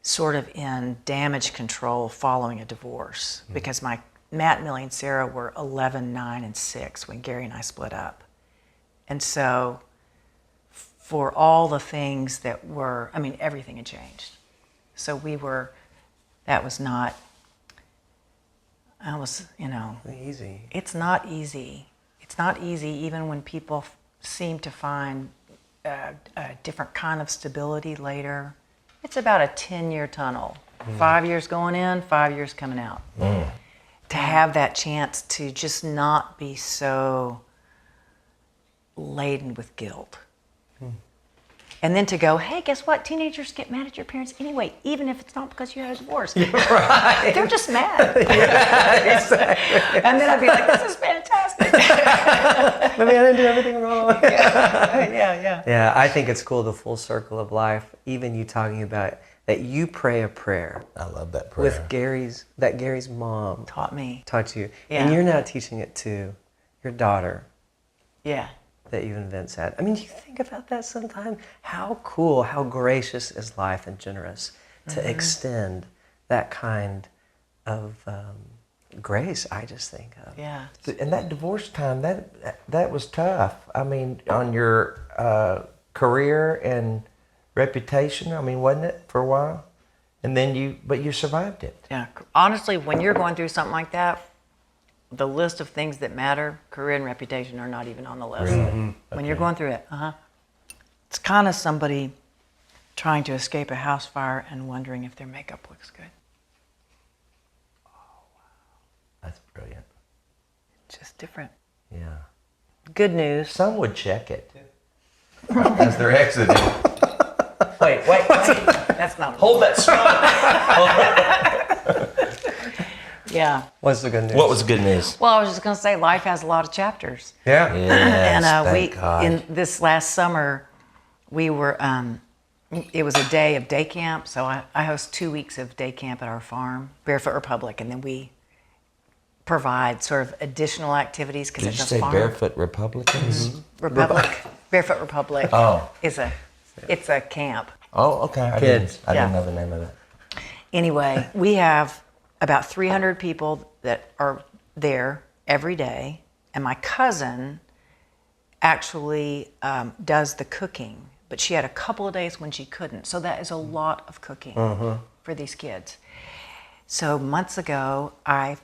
sort of in damage control following a divorce, because Matt, Millie, and Sarah were 11, 9, and 6 when Gary and I split up. And so for all the things that were, everything had changed. So Easy. It's not easy. It's not easy even when people seem to find a different kind of stability later. It's about a 10-year tunnel. 5 years going in, 5 years coming out. To have that chance to just not be so laden with guilt. And then to go, hey, guess what? Teenagers get mad at your parents anyway, even if it's not because you had a divorce. Right. They're just mad. Yeah, exactly. And then I'd be like, this is fantastic. Maybe I didn't do everything wrong. Yeah. Yeah, I think it's cool, the full circle of life. Even you talking about that you pray a prayer I love that prayer. with Gary's mom Taught you. Yeah. And you're now teaching it to your daughter. Yeah. That you and Vince had. Do you think about that sometime? How cool, how gracious is life and generous to extend that kind of grace, I just think of. Yeah. And that divorce time, that was tough. On your career and reputation. I mean, wasn't it for a while? And then but you survived it. Yeah. Honestly, when you're going through something like that, the list of things that matter, career and reputation, are not even on the list. Really? When you're going through it, it's kind of somebody trying to escape a house fire and wondering if their makeup looks good. That's brilliant. Just different. Yeah. Good news. Some would check it as they're exiting. Wait. That's not. Hold that smile. Yeah. What's the good news? What was good news? Well, I was just going to say, life has a lot of chapters. Yeah. Yes, And thank God. in this last summer, we were. It was a day of day camp, so I host 2 weeks of day camp at our farm, Barefoot Republic, and then we provide sort of additional activities because Did it's you a say farm. Barefoot Republicans? Republic, Barefoot Republic. Oh. It's a camp. Oh, okay. I Kids. didn't Yeah. know the name of it. Anyway, we have about 300 people that are there every day, and my cousin actually does the cooking, but she had a couple of days when she couldn't. So that is a lot of cooking for these kids. So months ago, I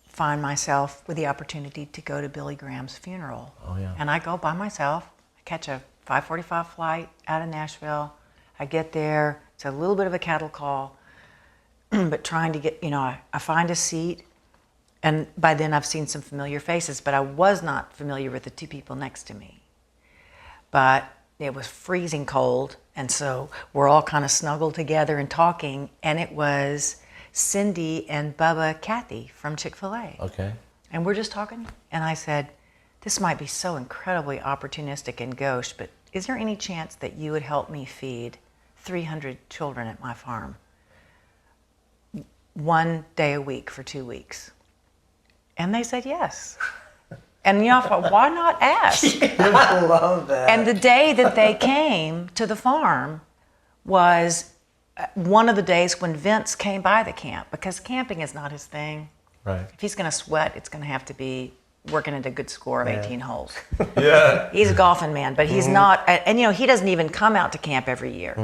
find myself with the opportunity to go to Billy Graham's funeral. Oh, yeah. And I go by myself. I catch a 5:45 flight out of Nashville. I get there. It's a little bit of a cattle call, but trying to get, I find a seat. And by then I've seen some familiar faces, but I was not familiar with the two people next to me. But it was freezing cold, and so we're all kind of snuggled together and talking, and it was Cindy and Bubba Kathy from Chick-fil-A. Okay. And we're just talking, and I said, this might be so incredibly opportunistic and gauche, but is there any chance that you would help me feed 300 children at my farm 1 day a week for 2 weeks? And they said yes. And I thought, why not ask? I love that. And the day that they came to the farm was one of the days when Vince came by the camp, because camping is not his thing. Right. If he's going to sweat, it's going to have to be working at a good score of 18 holes. Yeah. He's a golfing man, but he's not, and he doesn't even come out to camp every year.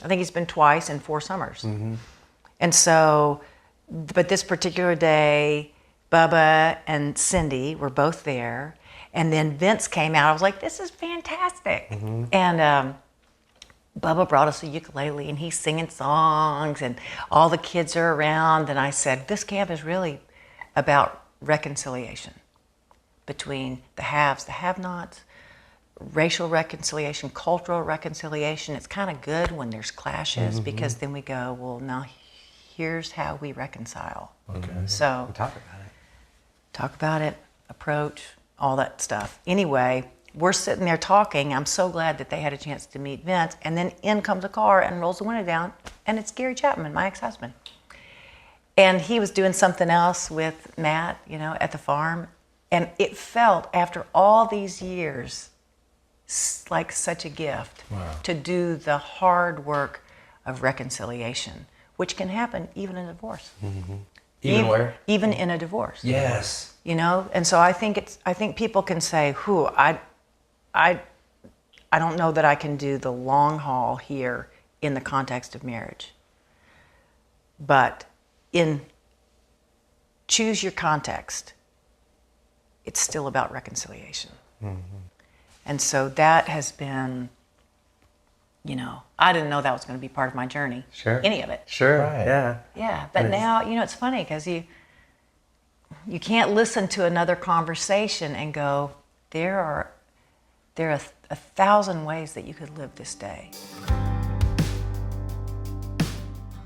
I think he's been twice in 4 summers. And so, but this particular day, Bubba and Cindy were both there, and then Vince came out. I was like, this is fantastic. And Bubba brought us a ukulele, and he's singing songs, and all the kids are around. And I said, this camp is really about reconciliation between the haves, the have-nots, racial reconciliation, cultural reconciliation. It's kind of good when there's clashes, because then we go, well, now here's how we reconcile. Okay. So Talk about it. approach, all that stuff. Anyway, we're sitting there talking. I'm so glad that they had a chance to meet Vince. And then in comes a car and rolls the window down, and it's Gary Chapman, my ex-husband. And he was doing something else with Matt, at the farm. And it felt, after all these years, like such a gift to do the hard work of reconciliation, which can happen even in a divorce. Even where? Even in a divorce. Yes. And so I think people can say, I don't know that I can do the long haul here in the context of marriage. But choose your context, it's still about reconciliation. And so that has been, I didn't know that was going to be part of my journey. Sure. Any of it. Sure. Right. Yeah. Yeah, but now, it's funny because you can't listen to another conversation and go, there are 1,000 ways that you could live this day.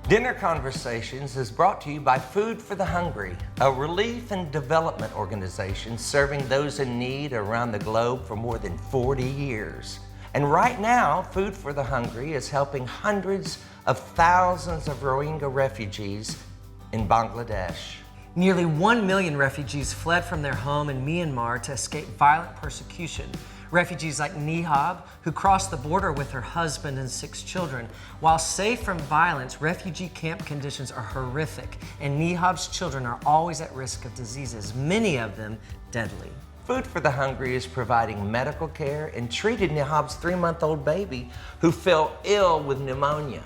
Dinner Conversations is brought to you by Food for the Hungry, a relief and development organization serving those in need around the globe for more than 40 years. And right now, Food for the Hungry is helping hundreds of thousands of Rohingya refugees in Bangladesh. Nearly 1 million refugees fled from their home in Myanmar to escape violent persecution. Refugees like Nihab, who crossed the border with her husband and 6 children. While safe from violence, refugee camp conditions are horrific, and Nihab's children are always at risk of diseases, many of them deadly. Food for the Hungry is providing medical care and treated Nihab's 3-month-old baby who fell ill with pneumonia.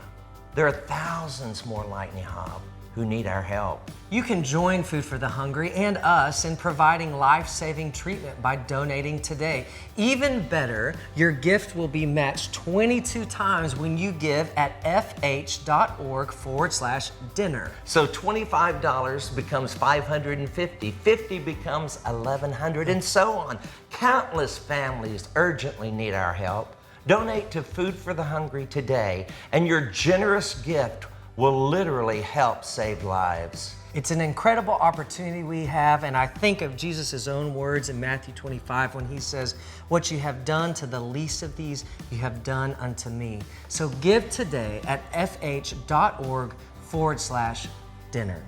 There are thousands more like Nihab who need our help. You can join Food for the Hungry and us in providing life-saving treatment by donating today. Even better, your gift will be matched 22 times when you give at fh.org/dinner. So $25 becomes $550, $50 becomes $1,100, and so on. Countless families urgently need our help. Donate to Food for the Hungry today, and your generous gift will literally help save lives. It's an incredible opportunity we have, and I think of Jesus' own words in Matthew 25 when he says, "What you have done to the least of these, you have done unto me." So give today at fh.org/dinner.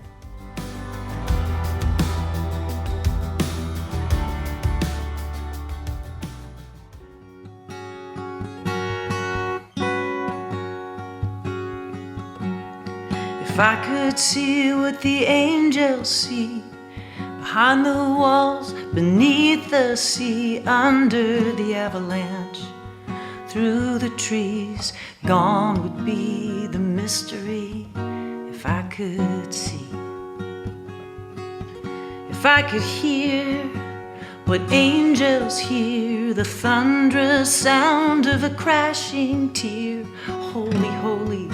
If I could see what the angels see behind the walls, beneath the sea, under the avalanche, through the trees, gone would be the mystery. If I could see, if I could hear what angels hear, the thunderous sound of a crashing tear, holy, holy,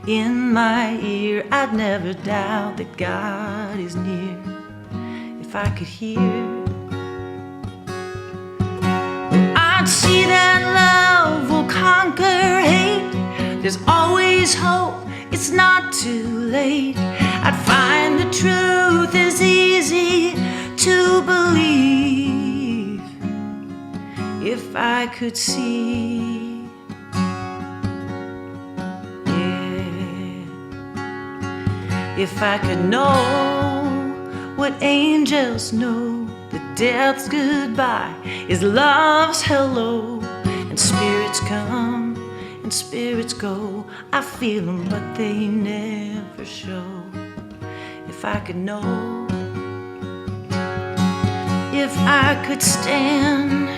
in my ear, I'd never doubt that God is near. If I could hear, I'd see that love will conquer hate. There's always hope, it's not too late. I'd find the truth is easy to believe. If I could see, if I could know what angels know, that death's goodbye is love's hello, and spirits come and spirits go. I feel them but they never show. If I could know, if I could stand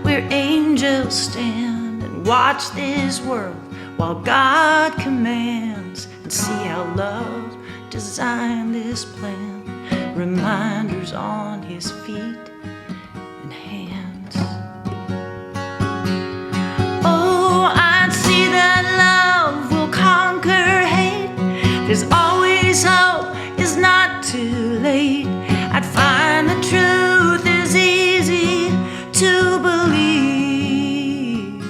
where angels stand and watch this world while God commands, and see how love design this plan, reminders on his feet and hands. Oh, I'd see that love will conquer hate. There's always hope, it's not too late. I'd find the truth is easy to believe.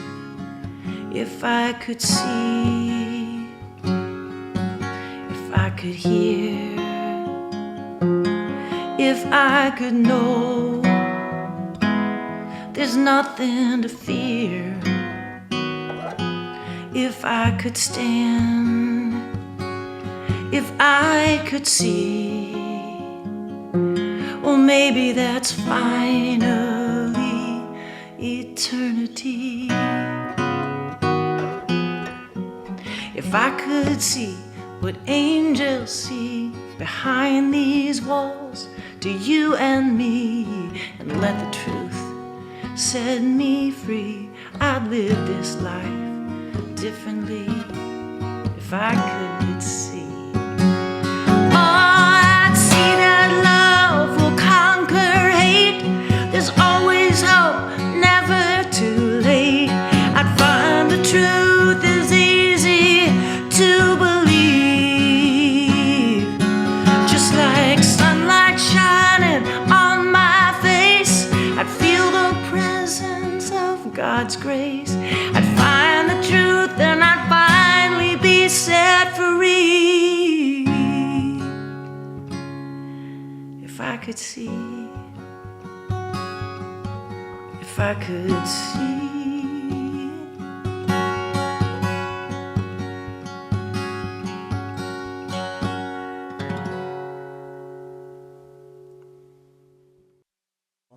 If I could see, I could hear, if I could know, there's nothing to fear. If I could stand, if I could see, well, maybe that's finally eternity. If I could see what angels see behind these walls, to you and me, and let the truth set me free, I'd live this life differently if I could see. Oh, I'd see that love will conquer hate. There's always hope, never too late. I'd find the truth is easy to believe. Just like sunlight shining on my face, I'd feel the presence of God's grace. I'd find the truth and I'd finally be set free. If I could see, if I could see.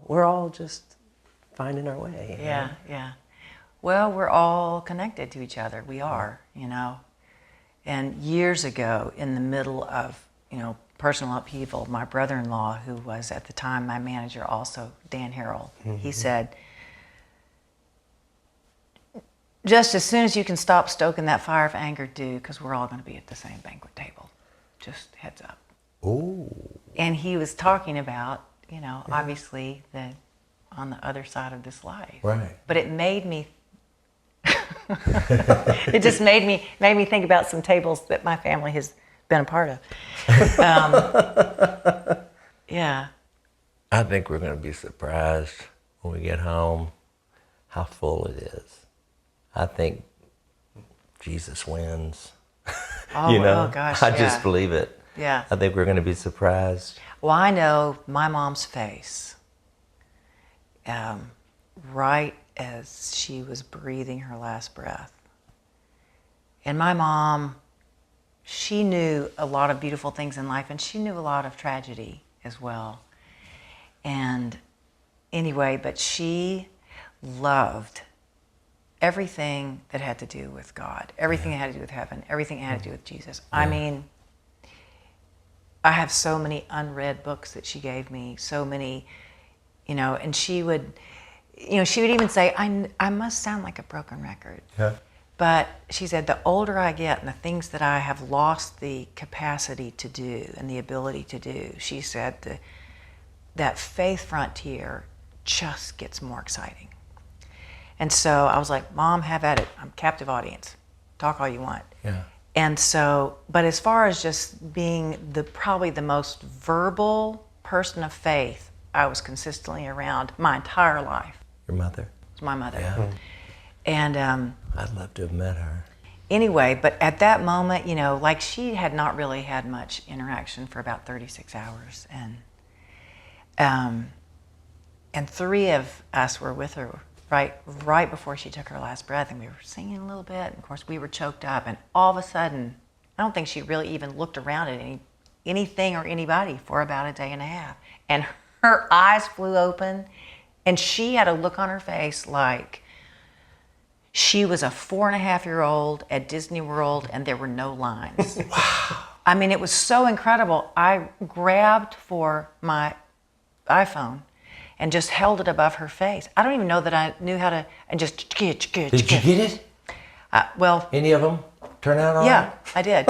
We're all just finding our way. Yeah, yeah. Well, we're all connected to each other. We are, you know. And years ago, in the middle of, personal upheaval, my brother-in-law, who was at the time my manager also, Dan Harrell, he said, just as soon as you can stop stoking that fire of anger, do, because we're all going to be at the same banquet table. Just heads up. Ooh. And he was talking about, you know, obviously on the other side of this life. Right. But it made me, it just made me think about some tables that my family has been a part of. Yeah. I think we're going to be surprised when we get home how full it is. I think Jesus wins. Oh, You know, oh gosh, I yeah. just believe it. Yeah. I think we're going to be surprised. Well, I know my mom's face, right as she was breathing her last breath. And my mom, she knew a lot of beautiful things in life, and she knew a lot of tragedy as well. And anyway, but she loved everything that had to do with God, everything that had to do with heaven, everything that had to do with Jesus. I mean, I have so many unread books that she gave me, so many, you know, and she would even say, I must sound like a broken record. Yeah. But she said, the older I get and the things that I have lost the capacity to do and the ability to do, she said, that faith frontier just gets more exciting. And so I was like, Mom, have at it. I'm captive audience. Talk all you want. Yeah. And so, but as far as just being probably the most verbal person of faith I was consistently around my entire life Your mother? was my mother. Yeah. And I'd love to have met her. anyway, but at that moment, you know, like she had not really had much interaction for about 36 hours. And 3 of us were with her right before she took her last breath, and we were singing a little bit, and of course we were choked up, and all of a sudden, I don't think she really even looked around at anything or anybody for about a day and a half. And her eyes flew open, and she had a look on her face like she was a 4.5-year-old at Disney World and there were no lines. Wow. I mean, it was so incredible. I grabbed for my iPhone and just held it above her face. I don't even know that I knew how to, and just Did you get it? well, Any of them turn out all yeah, right? I did.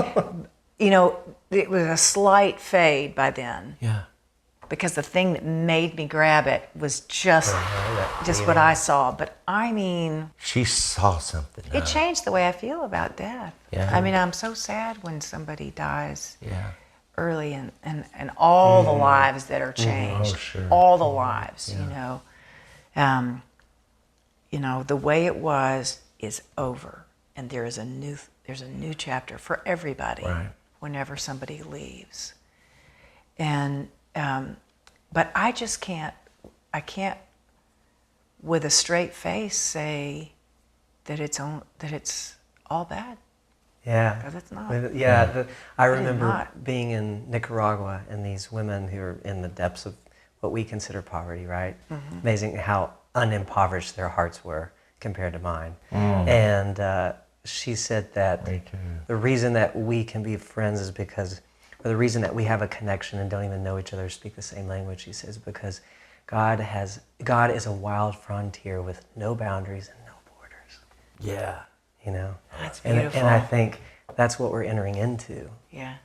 You know, it was a slight fade by then Yeah. because the thing that made me grab it was just what I saw. But I mean, She saw something. it changed the way I feel about death. Yeah. I mean, I'm so sad when somebody dies Yeah. early and all the lives that are changed, Oh, sure. all the lives, you know, the way it was is over, and there's a new chapter for everybody Right. whenever somebody leaves. And but I just can't with a straight face say that it's all bad. Yeah. 'Cause it's not. I It is remember not. being in Nicaragua and these women who are in the depths of what we consider poverty, right? Mm-hmm. Amazing how unimpoverished their hearts were compared to mine. And she said that Me too. the reason that we can be friends is because, or the reason that we have a connection and don't even know each other, speak the same language, she says, because God is a wild frontier with no boundaries and no borders. Yeah. You know, That's and beautiful. I think that's what we're entering into. Yeah,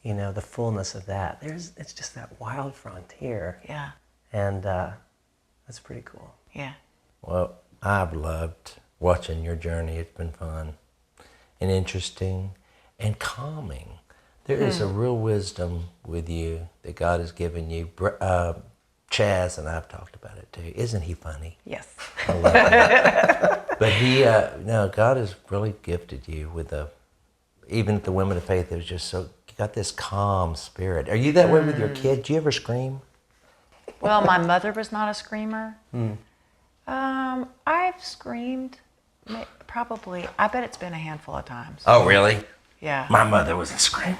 You know, the fullness of that. It's just that wild frontier, yeah, and that's pretty cool. yeah. Well, I've loved watching your journey. It's been fun and interesting and calming. There is a real wisdom with you that God has given you. Chaz and I've talked about it too. Isn't he funny? Yes. I love that. But God has really gifted you with even at the Women of Faith, it was just so, you got this calm spirit. Are you that way with your kids? Do you ever scream? Well, my mother was not a screamer. I've screamed probably, I bet it's been a handful of times. Oh, really? Yeah. My mother was a screamer.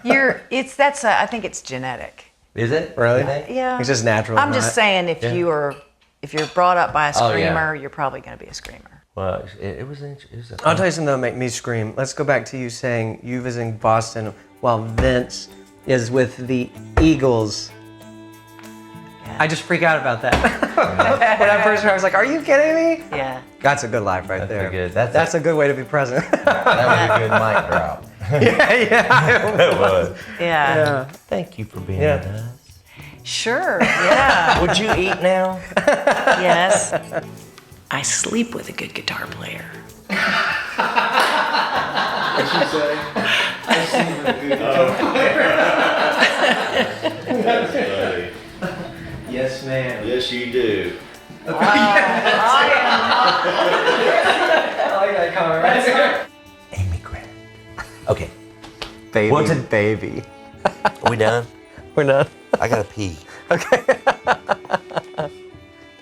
I think it's genetic. Is it? Really? You think? Yeah. It's just natural. I'm just saying if you're brought up by a Oh, yeah. screamer, you're probably going to be a screamer. Well, it was a I'll tell you something that'll make me scream. Let's go back to you saying you visiting Boston while Vince is with the Eagles. I just freak out about that. When I first heard, I was like, "Are you kidding me?" Yeah. That's a good life right there. That's a good way to be present. That was a good mic drop. yeah. It was. Yeah. Thank you for being Yeah. with us. Sure. Yeah. Would you eat now? Yes. I sleep with a good guitar player. Yes, ma'am. Yes, you do. I like that comment. Amy Grant. Okay, Baby, What's it- baby. are we done? We're done. I gotta pee. Okay.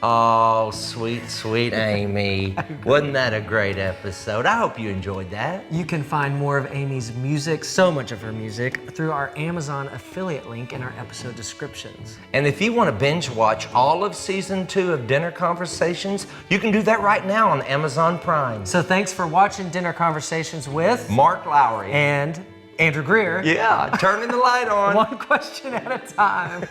Oh, sweet, sweet Amy. Wasn't that a great episode? I hope you enjoyed that. You can find more of Amy's music, so much of her music, through our Amazon affiliate link in our episode descriptions. And if you want to binge watch all of season 2 of Dinner Conversations, you can do that right now on Amazon Prime. So thanks for watching Dinner Conversations with Mark Lowry. and Andrew Greer. Yeah, turning the light on. One question at a time.